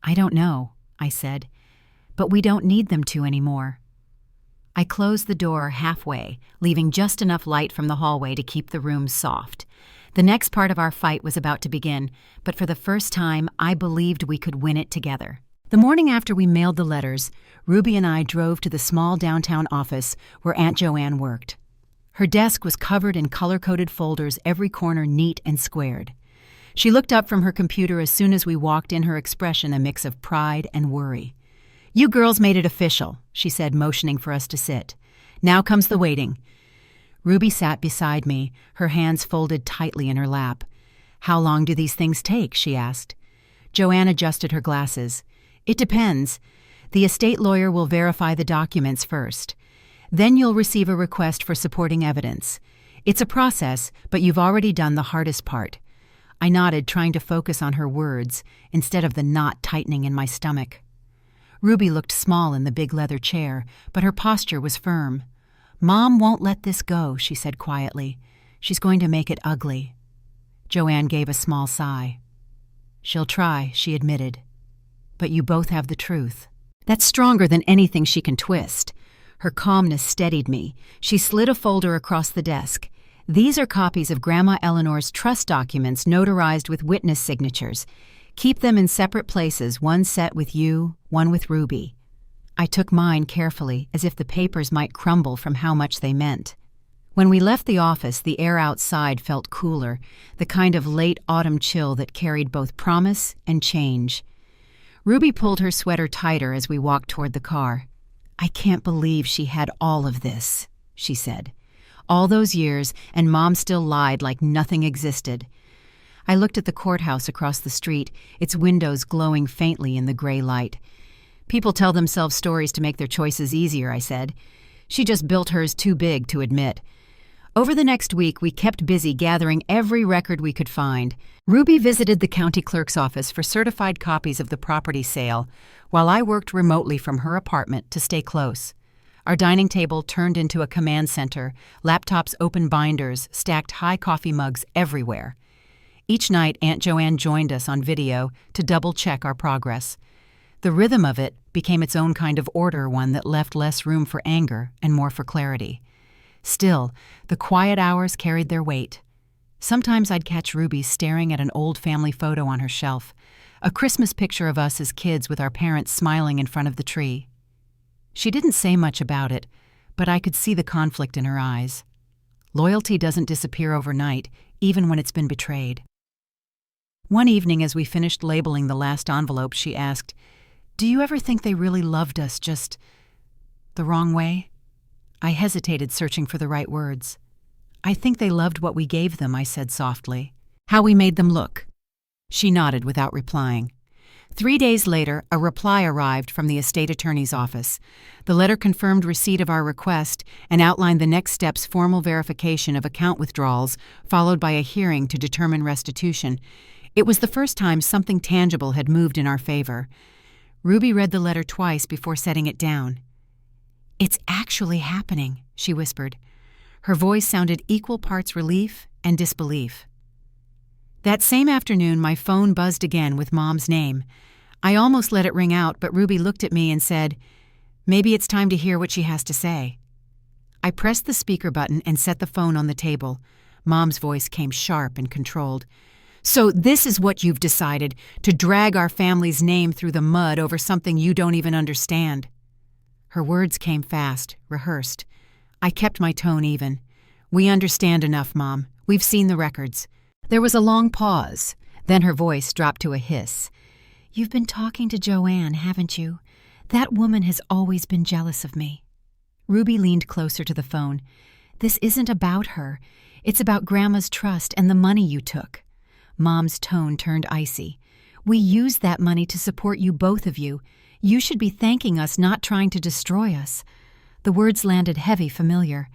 "I don't know," I said, "but we don't need them to anymore." I closed the door halfway, leaving just enough light from the hallway to keep the room soft. The next part of our fight was about to begin, but for the first time, I believed we could win it together. The morning after we mailed the letters, Ruby and I drove to the small downtown office where Aunt Joanne worked. Her desk was covered in color-coded folders, every corner neat and squared. She looked up from her computer as soon as we walked in, her expression a mix of pride and worry. "You girls made it official," she said, motioning for us to sit. "Now comes the waiting." Ruby sat beside me, her hands folded tightly in her lap. "How long do these things take?" she asked. Joanne adjusted her glasses. "It depends. The estate lawyer will verify the documents first. Then you'll receive a request for supporting evidence. It's a process, but you've already done the hardest part." I nodded, trying to focus on her words instead of the knot tightening in my stomach. Ruby looked small in the big leather chair, but her posture was firm. "Mom won't let this go," she said quietly. "She's going to make it ugly." Joanne gave a small sigh. "She'll try," she admitted. "But you both have the truth. That's stronger than anything she can twist." Her calmness steadied me. She slid a folder across the desk. "These are copies of Grandma Eleanor's trust documents notarized with witness signatures. Keep them in separate places, one set with you, one with Ruby." I took mine carefully, as if the papers might crumble from how much they meant. When we left the office, the air outside felt cooler, the kind of late autumn chill that carried both promise and change. Ruby pulled her sweater tighter as we walked toward the car. "I can't believe she had all of this," she said. "All those years, and Mom still lied like nothing existed." I looked at the courthouse across the street, its windows glowing faintly in the gray light. "People tell themselves stories to make their choices easier," I said. "She just built hers too big to admit." Over the next week, we kept busy gathering every record we could find. Ruby visited the county clerk's office for certified copies of the property sale, while I worked remotely from her apartment to stay close. Our dining table turned into a command center, laptops open binders, stacked high coffee mugs everywhere. Each night, Aunt Joanne joined us on video to double-check our progress. The rhythm of it became its own kind of order, one that left less room for anger and more for clarity. Still, the quiet hours carried their weight. Sometimes I'd catch Ruby staring at an old family photo on her shelf, a Christmas picture of us as kids with our parents smiling in front of the tree. She didn't say much about it, but I could see the conflict in her eyes. Loyalty doesn't disappear overnight, even when it's been betrayed. One evening, as we finished labeling the last envelope, she asked, "Do you ever think they really loved us just the wrong way?" I hesitated, searching for the right words. "I think they loved what we gave them," I said softly. "How we made them look." She nodded without replying. 3 days later, a reply arrived from the estate attorney's office. The letter confirmed receipt of our request and outlined the next steps: formal verification of account withdrawals, followed by a hearing to determine restitution. It was the first time something tangible had moved in our favor. Ruby read the letter twice before setting it down. "It's actually happening," she whispered. Her voice sounded equal parts relief and disbelief. That same afternoon, my phone buzzed again with Mom's name. I almost let it ring out, but Ruby looked at me and said, "Maybe it's time to hear what she has to say." I pressed the speaker button and set the phone on the table. Mom's voice came sharp and controlled. "So this is what you've decided, to drag our family's name through the mud over something you don't even understand." Her words came fast, rehearsed. I kept my tone even. "We understand enough, Mom. We've seen the records." There was a long pause. Then her voice dropped to a hiss. "You've been talking to Joanne, haven't you? That woman has always been jealous of me." Ruby leaned closer to the phone. "This isn't about her. It's about Grandma's trust and the money you took." Mom's tone turned icy. "We used that money to support you, both of you. You should be thanking us, not trying to destroy us." The words landed heavy, familiar.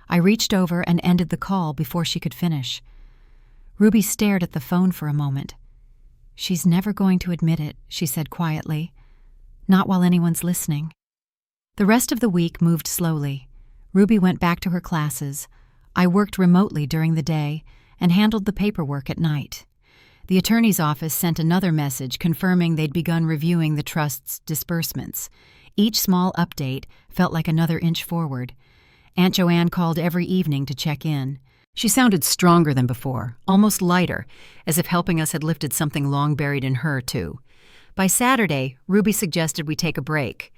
I reached over and ended the call before she could finish. Ruby stared at the phone for a moment. "She's never going to admit it," she said quietly. "Not while anyone's listening." The rest of the week moved slowly. Ruby went back to her classes. I worked remotely during the day and handled the paperwork at night. The attorney's office sent another message confirming they'd begun reviewing the trust's disbursements. Each small update felt like another inch forward. Aunt Joanne called every evening to check in. She sounded stronger than before, almost lighter, as if helping us had lifted something long buried in her, too. By Saturday, Ruby suggested we take a break.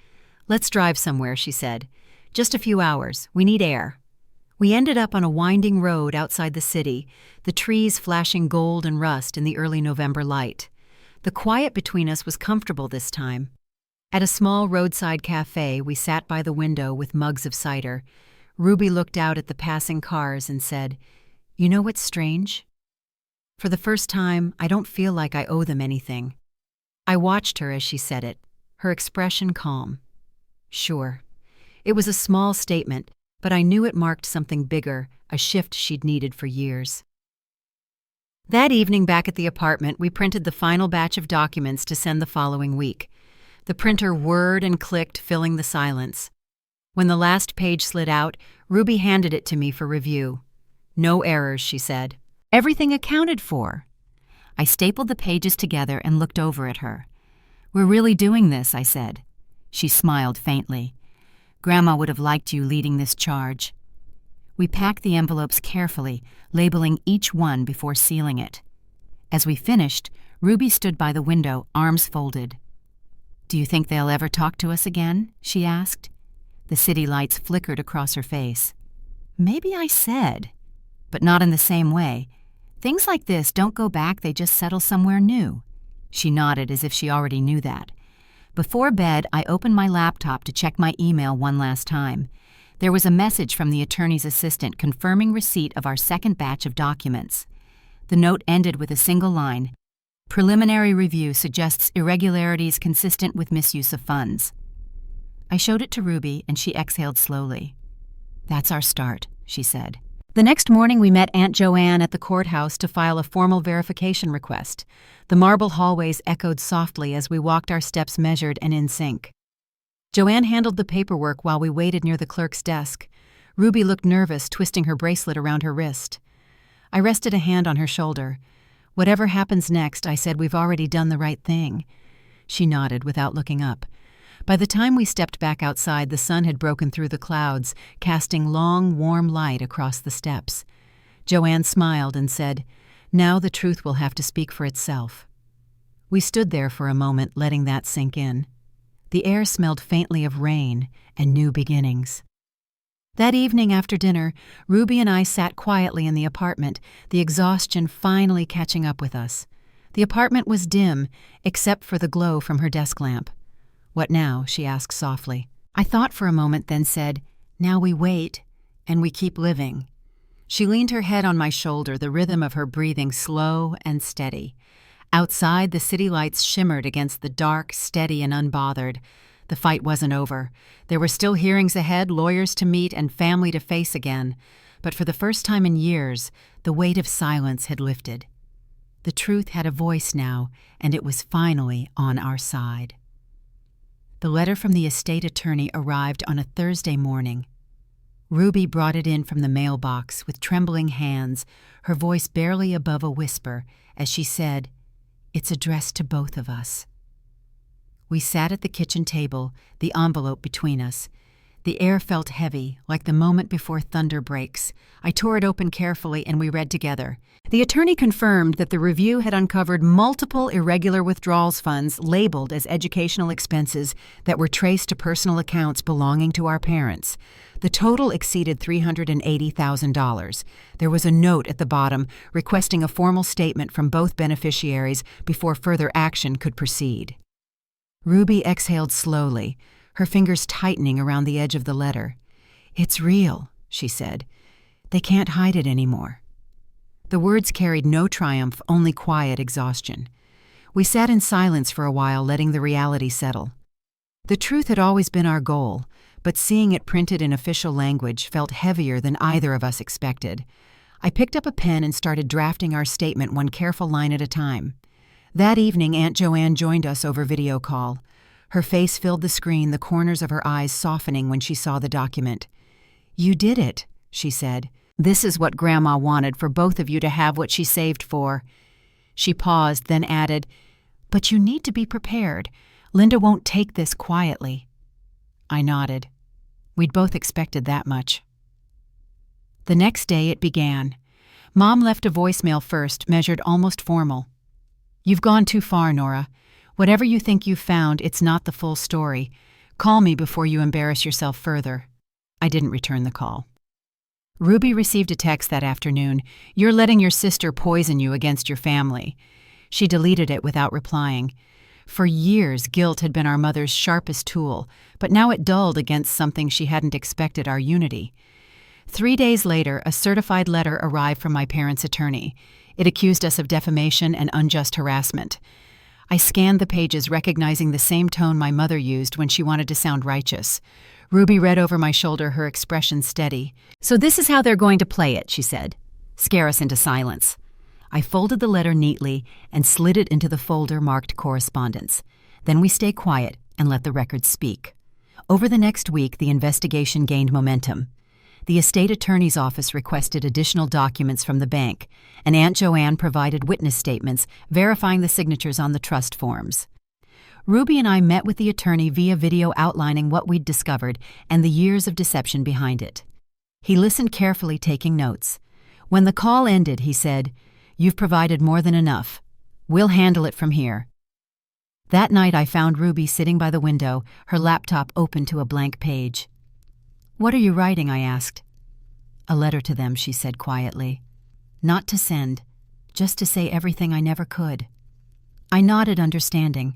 "Let's drive somewhere," she said. "Just a few hours. We need air." We ended up on a winding road outside the city, the trees flashing gold and rust in the early November light. The quiet between us was comfortable this time. At a small roadside cafe, we sat by the window with mugs of cider. Ruby looked out at the passing cars and said, "You know what's strange? For the first time, I don't feel like I owe them anything." I watched her as she said it, her expression calm. Sure, it was a small statement, but I knew it marked something bigger, a shift she'd needed for years. That evening back at the apartment, we printed the final batch of documents to send the following week. The printer whirred and clicked, filling the silence. When the last page slid out, Ruby handed it to me for review. "No errors," she said. "Everything accounted for." I stapled the pages together and looked over at her. "We're really doing this," I said. She smiled faintly. "Grandma would have liked you leading this charge." We packed the envelopes carefully, labeling each one before sealing it. As we finished, Ruby stood by the window, arms folded. "Do you think they'll ever talk to us again?" she asked. The city lights flickered across her face. "Maybe," I said, "but not in the same way. Things like this don't go back, they just settle somewhere new." She nodded as if she already knew that. Before bed, I opened my laptop to check my email one last time. There was a message from the attorney's assistant confirming receipt of our second batch of documents. The note ended with a single line: "Preliminary review suggests irregularities consistent with misuse of funds." I showed it to Ruby, and she exhaled slowly. "That's our start," she said. The next morning, we met Aunt Joanne at the courthouse to file a formal verification request. The marble hallways echoed softly as we walked, our steps measured and in sync. Joanne handled the paperwork while we waited near the clerk's desk. Ruby looked nervous, twisting her bracelet around her wrist. I rested a hand on her shoulder. "Whatever happens next," I said, "we've already done the right thing." She nodded without looking up. By the time we stepped back outside, the sun had broken through the clouds, casting long, warm light across the steps. Joanne smiled and said, "Now the truth will have to speak for itself." We stood there for a moment, letting that sink in. The air smelled faintly of rain and new beginnings. That evening after dinner, Ruby and I sat quietly in the apartment, the exhaustion finally catching up with us. The apartment was dim, except for the glow from her desk lamp. "What now?" she asked softly. I thought for a moment, then said, "Now we wait, and we keep living." She leaned her head on my shoulder, the rhythm of her breathing slow and steady. Outside, the city lights shimmered against the dark, steady and unbothered. The fight wasn't over. There were still hearings ahead, lawyers to meet, and family to face again. But for the first time in years, the weight of silence had lifted. The truth had a voice now, and it was finally on our side. The letter from the estate attorney arrived on a Thursday morning. Ruby brought it in from the mailbox with trembling hands, her voice barely above a whisper, as she said, "It's addressed to both of us." We sat at the kitchen table, the envelope between us. The air felt heavy, like the moment before thunder breaks. I tore it open carefully and we read together. The attorney confirmed that the review had uncovered multiple irregular withdrawals funds labeled as educational expenses that were traced to personal accounts belonging to our parents. The total exceeded $380,000. There was a note at the bottom requesting a formal statement from both beneficiaries before further action could proceed. Ruby exhaled slowly, her fingers tightening around the edge of the letter. "It's real," she said. "They can't hide it anymore." The words carried no triumph, only quiet exhaustion. We sat in silence for a while, letting the reality settle. The truth had always been our goal, but seeing it printed in official language felt heavier than either of us expected. I picked up a pen and started drafting our statement one careful line at a time. That evening, Aunt Joanne joined us over video call. Her face filled the screen, the corners of her eyes softening when she saw the document. "You did it," she said. "This is what Grandma wanted for both of you to have what she saved for." She paused, then added, "But you need to be prepared. Linda won't take this quietly." I nodded. We'd both expected that much. The next day it began. Mom left a voicemail first, measured almost formal. "You've gone too far, Nora. Whatever you think you've found, it's not the full story. Call me before you embarrass yourself further." I didn't return the call. Ruby received a text that afternoon. "You're letting your sister poison you against your family." She deleted it without replying. For years, guilt had been our mother's sharpest tool, but now it dulled against something she hadn't expected, our unity. 3 days later, a certified letter arrived from my parents' attorney. It accused us of defamation and unjust harassment. I scanned the pages, recognizing the same tone my mother used when she wanted to sound righteous. Ruby read over my shoulder, her expression steady. "So this is how they're going to play it," she said. "Scare us into silence." I folded the letter neatly and slid it into the folder marked correspondence. Then we stay quiet and let the records speak. Over the next week, the investigation gained momentum. The estate attorney's office requested additional documents from the bank, and Aunt Joanne provided witness statements verifying the signatures on the trust forms. Ruby and I met with the attorney via video outlining what we'd discovered and the years of deception behind it. He listened carefully, taking notes. When the call ended, he said, "You've provided more than enough. We'll handle it from here." That night I found Ruby sitting by the window, her laptop open to a blank page. "What are you writing?" I asked. "A letter to them," she said quietly. "Not to send, just to say everything I never could." I nodded, understanding.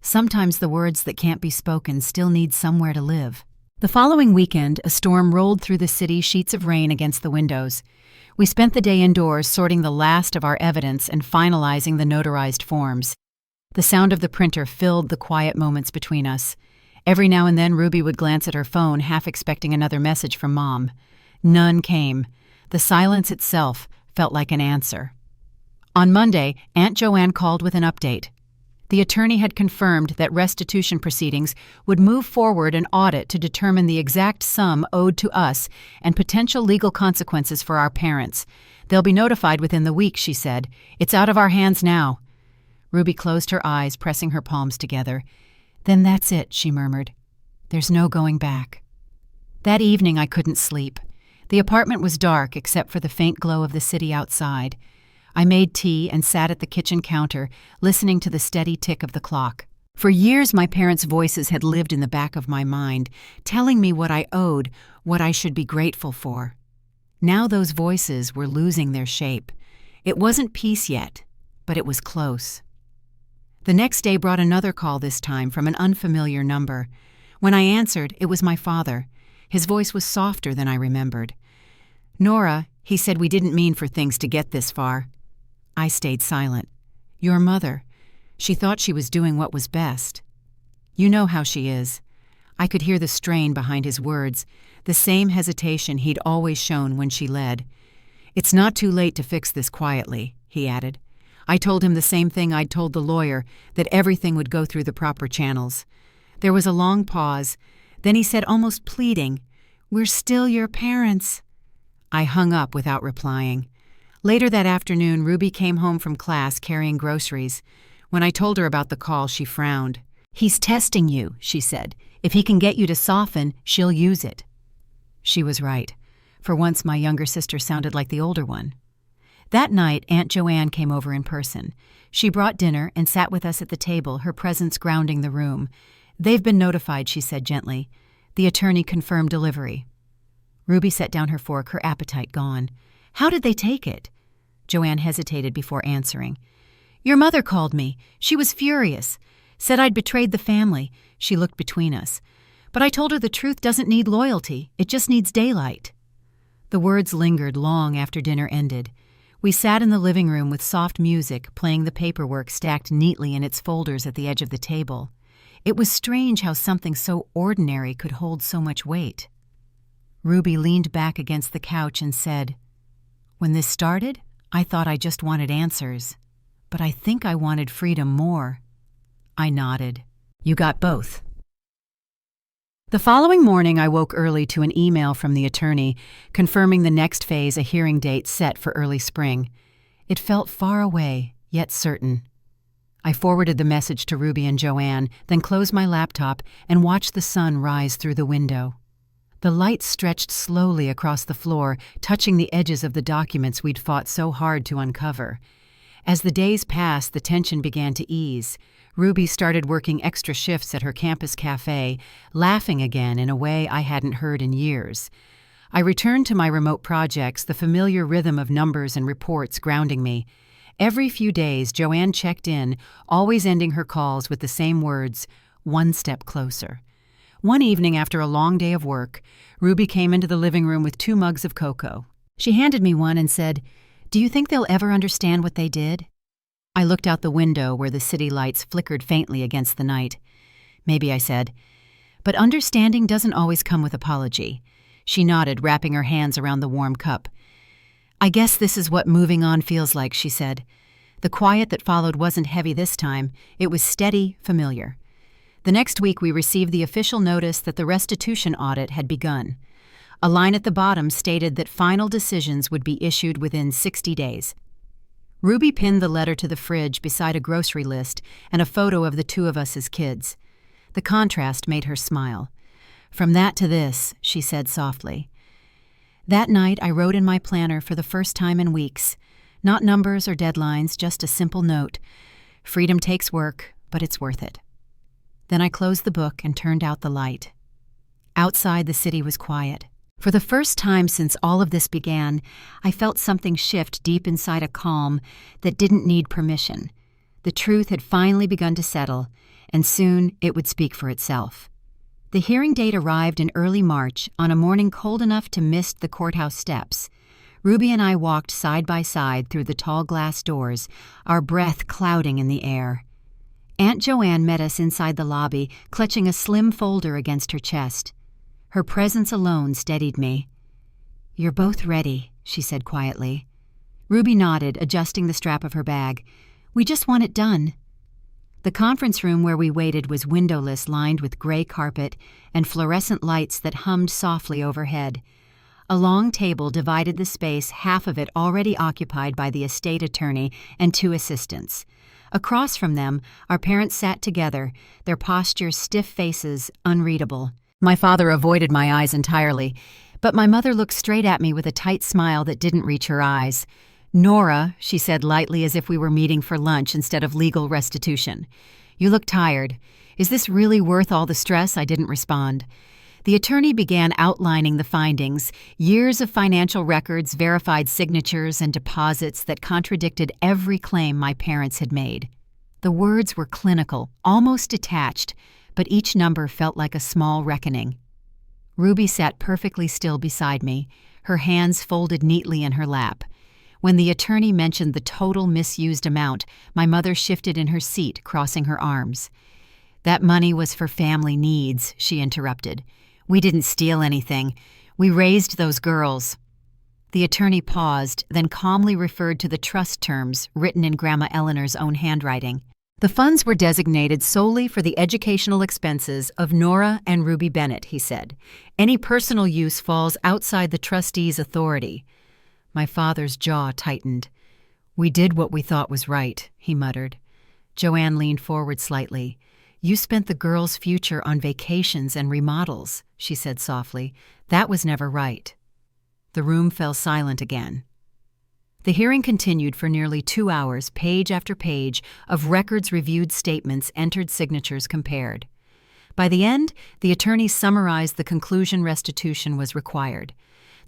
Sometimes the words that can't be spoken still need somewhere to live. The following weekend, a storm rolled through the city, sheets of rain against the windows. We spent the day indoors, sorting the last of our evidence and finalizing the notarized forms. The sound of the printer filled the quiet moments between us. Every now and then, Ruby would glance at her phone, half expecting another message from Mom. None came. The silence itself felt like an answer. On Monday, Aunt Joanne called with an update. The attorney had confirmed that restitution proceedings would move forward an audit to determine the exact sum owed to us and potential legal consequences for our parents. "They'll be notified within the week," she said. "It's out of our hands now." Ruby closed her eyes, pressing her palms together. "Then that's it," she murmured. "There's no going back." That evening I couldn't sleep. The apartment was dark except for the faint glow of the city outside. I made tea and sat at the kitchen counter, listening to the steady tick of the clock. For years, my parents' voices had lived in the back of my mind, telling me what I owed, what I should be grateful for. Now those voices were losing their shape. It wasn't peace yet, but it was close. The next day brought another call, this time from an unfamiliar number. When I answered, it was my father. His voice was softer than I remembered. "Nora," he said, "we didn't mean for things to get this far." I stayed silent. "Your mother. She thought she was doing what was best. You know how she is." I could hear the strain behind his words, the same hesitation he'd always shown when she led. "It's not too late to fix this quietly," he added. I told him the same thing I'd told the lawyer, that everything would go through the proper channels. There was a long pause. Then he said, almost pleading, "We're still your parents." I hung up without replying. Later that afternoon, Ruby came home from class carrying groceries. When I told her about the call, she frowned. "He's testing you," she said. "If he can get you to soften, she'll use it." She was right. For once, my younger sister sounded like the older one. That night, Aunt Joanne came over in person. She brought dinner and sat with us at the table, her presence grounding the room. "They've been notified," she said gently. The attorney confirmed delivery. Ruby set down her fork, her appetite gone. "How did they take it?" Joanne hesitated before answering. "Your mother called me. She was furious. Said I'd betrayed the family." She looked between us. "But I told her the truth doesn't need loyalty. It just needs daylight." The words lingered long after dinner ended. We sat in the living room with soft music, playing the paperwork stacked neatly in its folders at the edge of the table. It was strange how something so ordinary could hold so much weight. Ruby leaned back against the couch and said, "When this started, I thought I just wanted answers. But I think I wanted freedom more." I nodded. "You got both." The following morning, I woke early to an email from the attorney confirming the next phase, a hearing date set for early spring. It felt far away, yet certain. I forwarded the message to Ruby and Joanne, then closed my laptop and watched the sun rise through the window. The light stretched slowly across the floor, touching the edges of the documents we'd fought so hard to uncover. As the days passed, the tension began to ease. Ruby started working extra shifts at her campus cafe, laughing again in a way I hadn't heard in years. I returned to my remote projects, the familiar rhythm of numbers and reports grounding me. Every few days, Joanne checked in, always ending her calls with the same words, "One step closer." One evening after a long day of work, Ruby came into the living room with 2 mugs of cocoa. She handed me one and said, "Do you think they'll ever understand what they did?" I looked out the window where the city lights flickered faintly against the night. "Maybe," I said. "But understanding doesn't always come with apology." She nodded, wrapping her hands around the warm cup. "I guess this is what moving on feels like," she said. The quiet that followed wasn't heavy this time. It was steady, familiar. The next week we received the official notice that the restitution audit had begun. A line at the bottom stated that final decisions would be issued within 60 days. Ruby pinned the letter to the fridge beside a grocery list and a photo of the 2 of us as kids. The contrast made her smile. "From that to this," she said softly. That night I wrote in my planner for the first time in weeks. Not numbers or deadlines, just a simple note. Freedom takes work, but it's worth it. Then I closed the book and turned out the light. Outside, the city was quiet. For the first time since all of this began, I felt something shift deep inside, a calm that didn't need permission. The truth had finally begun to settle, and soon it would speak for itself. The hearing date arrived in early March, on a morning cold enough to mist the courthouse steps. Ruby and I walked side by side through the tall glass doors, our breath clouding in the air. Aunt Joanne met us inside the lobby, clutching a slim folder against her chest. Her presence alone steadied me. "You're both ready," she said quietly. Ruby nodded, adjusting the strap of her bag. "We just want it done." The conference room where we waited was windowless, lined with gray carpet and fluorescent lights that hummed softly overhead. A long table divided the space, half of it already occupied by the estate attorney and 2 assistants. Across from them, our parents sat together, their postures, stiff faces, unreadable. My father avoided my eyes entirely, but my mother looked straight at me with a tight smile that didn't reach her eyes. "Nora," she said lightly, as if we were meeting for lunch instead of legal restitution, "You look tired. Is this really worth all the stress?" I didn't respond. The attorney began outlining the findings, years of financial records, verified signatures, and deposits that contradicted every claim my parents had made. The words were clinical, almost detached, but each number felt like a small reckoning. Ruby sat perfectly still beside me, her hands folded neatly in her lap. When the attorney mentioned the total misused amount, my mother shifted in her seat, crossing her arms. "That money was for family needs," she interrupted. "We didn't steal anything. We raised those girls." The attorney paused, then calmly referred to the trust terms written in Grandma Eleanor's own handwriting. "The funds were designated solely for the educational expenses of Nora and Ruby Bennett," he said. "Any personal use falls outside the trustee's authority." My father's jaw tightened. "We did what we thought was right," he muttered. Joanne leaned forward slightly. "You spent the girls' future on vacations and remodels," she said softly. "That was never right." The room fell silent again. The hearing continued for nearly 2 hours, page after page of records reviewed, statements entered, signatures compared. By the end, the attorney summarized the conclusion: restitution was required.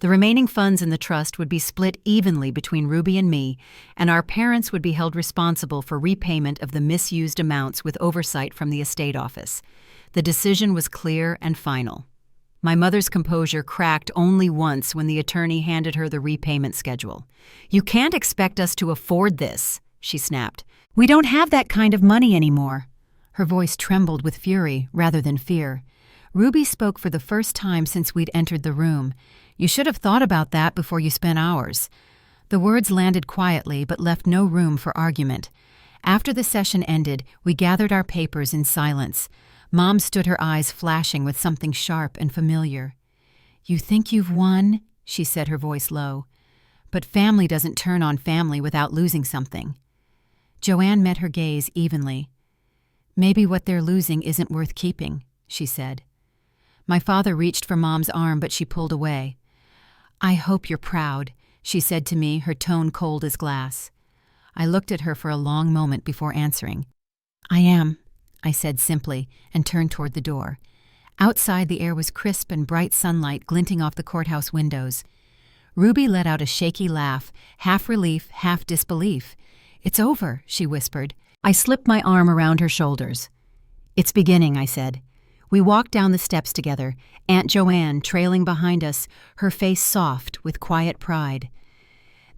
The remaining funds in the trust would be split evenly between Ruby and me, and our parents would be held responsible for repayment of the misused amounts with oversight from the estate office. The decision was clear and final. My mother's composure cracked only once when the attorney handed her the repayment schedule. "You can't expect us to afford this," she snapped. "We don't have that kind of money anymore." Her voice trembled with fury rather than fear. Ruby spoke for the first time since we'd entered the room. "You should have thought about that before you spent hours." The words landed quietly but left no room for argument. After the session ended, we gathered our papers in silence. Mom stood, her eyes flashing with something sharp and familiar. "You think you've won?" she said, her voice low. "But family doesn't turn on family without losing something." Joanne met her gaze evenly. "Maybe what they're losing isn't worth keeping," she said. My father reached for Mom's arm, but she pulled away. "I hope you're proud," she said to me, her tone cold as glass. I looked at her for a long moment before answering. "I am," I said simply, and turned toward the door. Outside, the air was crisp and bright sunlight glinting off the courthouse windows. Ruby let out a shaky laugh, half relief, half disbelief. "It's over," she whispered. I slipped my arm around her shoulders. "It's beginning," I said. We walked down the steps together, Aunt Joanne trailing behind us, her face soft with quiet pride.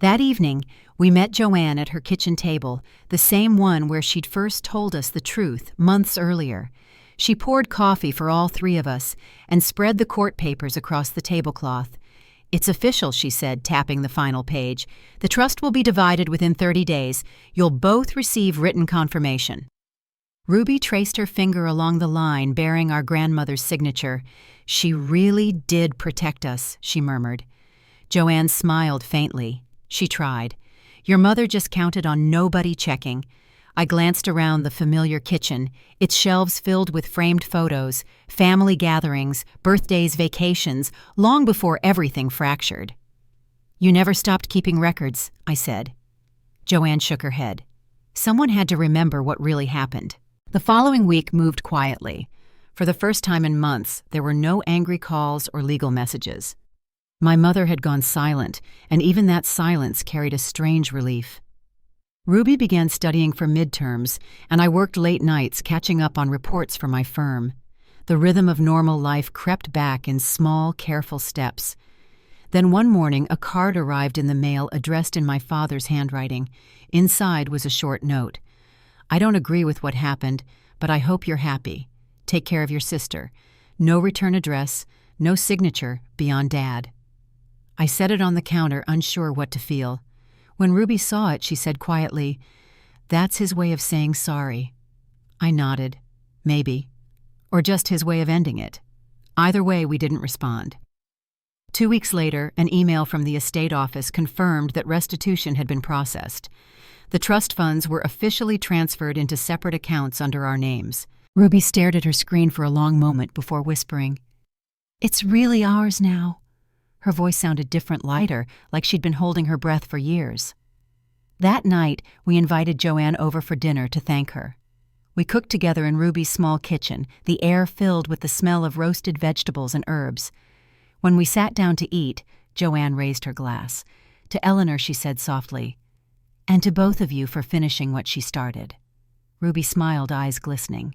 That evening, we met Joanne at her kitchen table, the same one where she'd first told us the truth months earlier. She poured coffee for all 3 of us and spread the court papers across the tablecloth. "It's official," she said, tapping the final page. "The trust will be divided within 30 days. You'll both receive written confirmation." Ruby traced her finger along the line bearing our grandmother's signature. "She really did protect us," she murmured. Joanne smiled faintly. She tried. "Your mother just counted on nobody checking." I glanced around the familiar kitchen, its shelves filled with framed photos, family gatherings, birthdays, vacations, long before everything fractured. "You never stopped keeping records," I said. Joanne shook her head. Someone had to remember what really happened. The following week moved quietly. For the first time in months, there were no angry calls or legal messages. My mother had gone silent, and even that silence carried a strange relief. Ruby began studying for midterms, and I worked late nights catching up on reports for my firm. The rhythm of normal life crept back in small, careful steps. Then one morning, a card arrived in the mail addressed in my father's handwriting. Inside was a short note. "I don't agree with what happened, but I hope you're happy. Take care of your sister. No return address, no signature beyond Dad." I set it on the counter, unsure what to feel. When Ruby saw it, she said quietly, "That's his way of saying sorry." I nodded. Maybe. Or just his way of ending it. Either way, we didn't respond. 2 weeks later, an email from the estate office confirmed that restitution had been processed. The trust funds were officially transferred into separate accounts under our names. Ruby stared at her screen for a long moment before whispering, "It's really ours now." Her voice sounded different, lighter, like she'd been holding her breath for years. That night, we invited Joanne over for dinner to thank her. We cooked together in Ruby's small kitchen, the air filled with the smell of roasted vegetables and herbs. When we sat down to eat, Joanne raised her glass. To Eleanor she said softly, "And to both of you for finishing what she started." Ruby smiled, eyes glistening.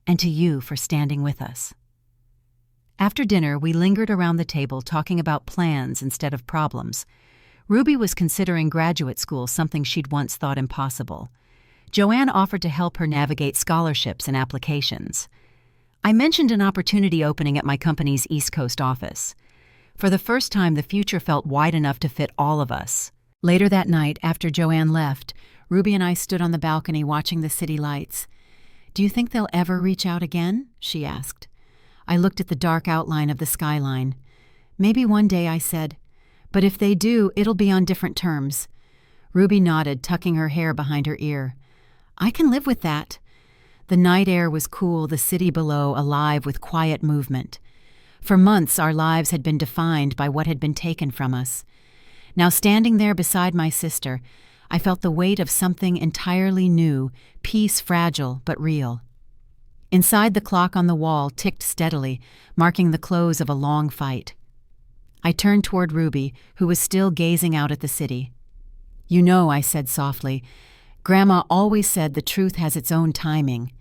"And to you for standing with us." After dinner, we lingered around the table talking about plans instead of problems. Ruby was considering graduate school, something she'd once thought impossible. Joanne offered to help her navigate scholarships and applications. I mentioned an opportunity opening at my company's East Coast office. For the first time, the future felt wide enough to fit all of us. Later that night, after Joanne left, Ruby and I stood on the balcony watching the city lights. "Do you think they'll ever reach out again?" she asked. I looked at the dark outline of the skyline. "Maybe one day," I said. "But if they do, it'll be on different terms." Ruby nodded, tucking her hair behind her ear. "I can live with that." The night air was cool, the city below alive with quiet movement. For months, our lives had been defined by what had been taken from us. Now, standing there beside my sister, I felt the weight of something entirely new, peace fragile but real. Inside, the clock on the wall ticked steadily, marking the close of a long fight. I turned toward Ruby, who was still gazing out at the city. "You know," I said softly, "Grandma always said the truth has its own timing."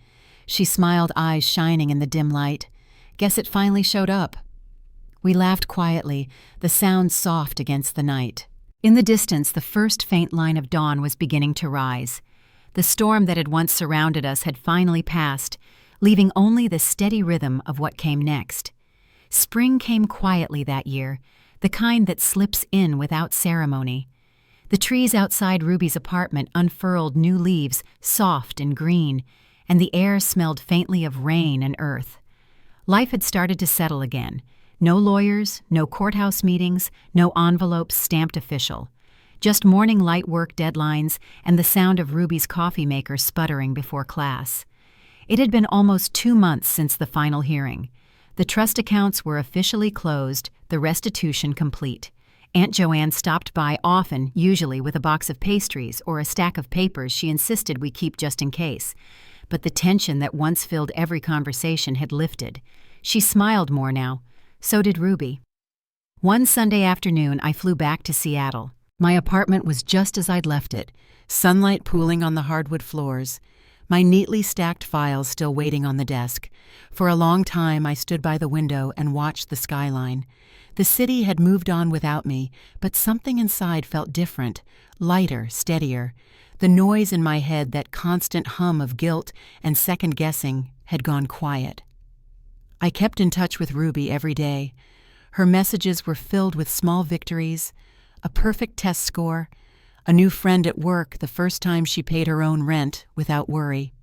She smiled, eyes shining in the dim light. "Guess it finally showed up." We laughed quietly, the sound soft against the night. In the distance, the first faint line of dawn was beginning to rise. The storm that had once surrounded us had finally passed, leaving only the steady rhythm of what came next. Spring came quietly that year, the kind that slips in without ceremony. The trees outside Ruby's apartment unfurled new leaves, soft and green, and the air smelled faintly of rain and earth. Life had started to settle again. No lawyers, no courthouse meetings, no envelopes stamped official. Just morning light work deadlines and the sound of Ruby's coffee maker sputtering before class. It had been almost 2 months since the final hearing. The trust accounts were officially closed, the restitution complete. Aunt Joanne stopped by often, usually with a box of pastries or a stack of papers she insisted we keep just in case. But the tension that once filled every conversation had lifted. She smiled more now. So did Ruby. One Sunday afternoon, I flew back to Seattle. My apartment was just as I'd left it, sunlight pooling on the hardwood floors. My neatly stacked files still waiting on the desk. For a long time, I stood by the window and watched the skyline. The city had moved on without me, but something inside felt different, lighter, steadier. The noise in my head, that constant hum of guilt and second-guessing, had gone quiet. I kept in touch with Ruby every day. Her messages were filled with small victories, a perfect test score, a new friend at work the first time she paid her own rent without worry.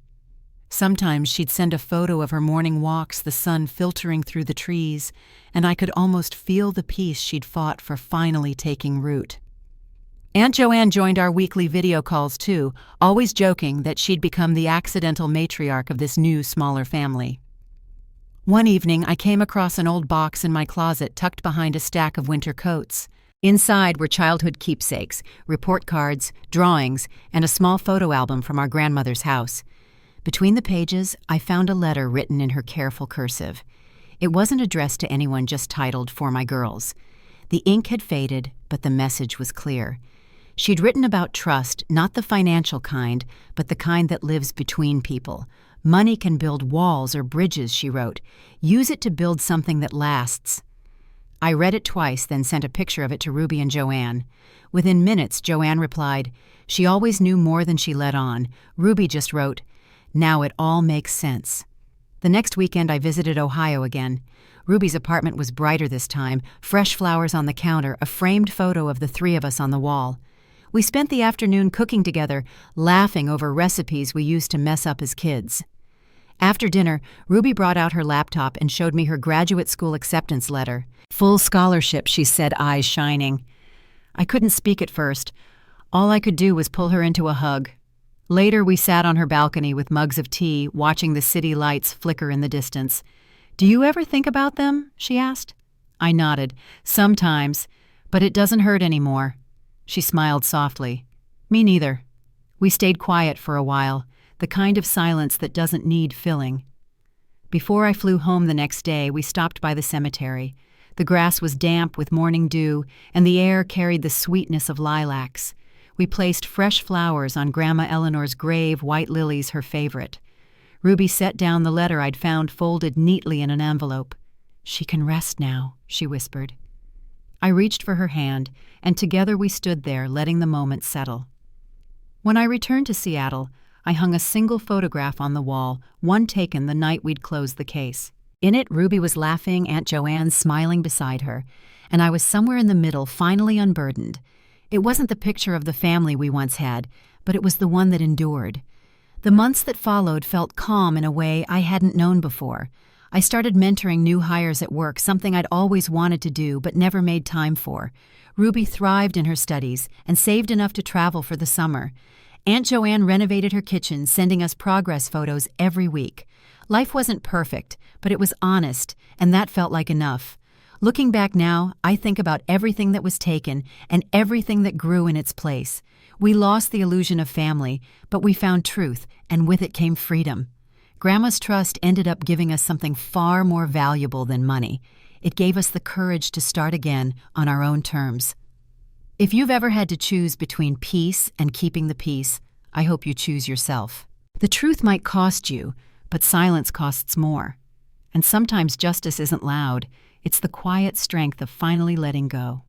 Sometimes she'd send a photo of her morning walks, the sun filtering through the trees, and I could almost feel the peace she'd fought for finally taking root. Aunt Joanne joined our weekly video calls too, always joking that she'd become the accidental matriarch of this new, smaller family. One evening, I came across an old box in my closet tucked behind a stack of winter coats. Inside were childhood keepsakes, report cards, drawings, and a small photo album from our grandmother's house. Between the pages, I found a letter written in her careful cursive. It wasn't addressed to anyone, just titled, "For My Girls." The ink had faded, but the message was clear. She'd written about trust, not the financial kind, but the kind that lives between people. "Money can build walls or bridges," she wrote. "Use it to build something that lasts." I read it twice, then sent a picture of it to Ruby and Joanne. Within minutes, Joanne replied, "She always knew more than she let on." Ruby just wrote, "Now it all makes sense." The next weekend, I visited Ohio again. Ruby's apartment was brighter this time, fresh flowers on the counter, a framed photo of the three of us on the wall. We spent the afternoon cooking together, laughing over recipes we used to mess up as kids. After dinner, Ruby brought out her laptop and showed me her graduate school acceptance letter. "Full scholarship," she said, eyes shining. I couldn't speak at first. All I could do was pull her into a hug. Later, we sat on her balcony with mugs of tea, watching the city lights flicker in the distance. "Do you ever think about them?" she asked. I nodded. "Sometimes, but it doesn't hurt anymore." She smiled softly. "Me neither." We stayed quiet for a while. the kind of silence that doesn't need filling. Before I flew home the next day, we stopped by the cemetery. The grass was damp with morning dew, and the air carried the sweetness of lilacs. We placed fresh flowers on Grandma Eleanor's grave, white lilies her favorite. Ruby set down the letter I'd found folded neatly in an envelope. "She can rest now," she whispered. I reached for her hand, and together we stood there, letting the moment settle. When I returned to Seattle, I hung a single photograph on the wall, one taken the night we'd closed the case. In it, Ruby was laughing, Aunt Joanne smiling beside her, and I was somewhere in the middle, finally unburdened. It wasn't the picture of the family we once had, but it was the one that endured. The months that followed felt calm in a way I hadn't known before. I started mentoring new hires at work, something I'd always wanted to do but never made time for. Ruby thrived in her studies and saved enough to travel for the summer. Aunt Joanne renovated her kitchen, sending us progress photos every week. Life wasn't perfect, but it was honest, and that felt like enough. Looking back now, I think about everything that was taken and everything that grew in its place. We lost the illusion of family, but we found truth, and with it came freedom. Grandma's trust ended up giving us something far more valuable than money. It gave us the courage to start again on our own terms. If you've ever had to choose between peace and keeping the peace, I hope you choose yourself. The truth might cost you, but silence costs more. And sometimes justice isn't loud, it's the quiet strength of finally letting go.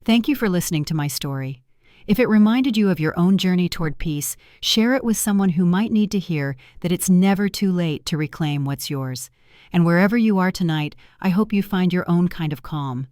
Thank you for listening to my story. If it reminded you of your own journey toward peace, share it with someone who might need to hear that it's never too late to reclaim what's yours. And wherever you are tonight, I hope you find your own kind of calm.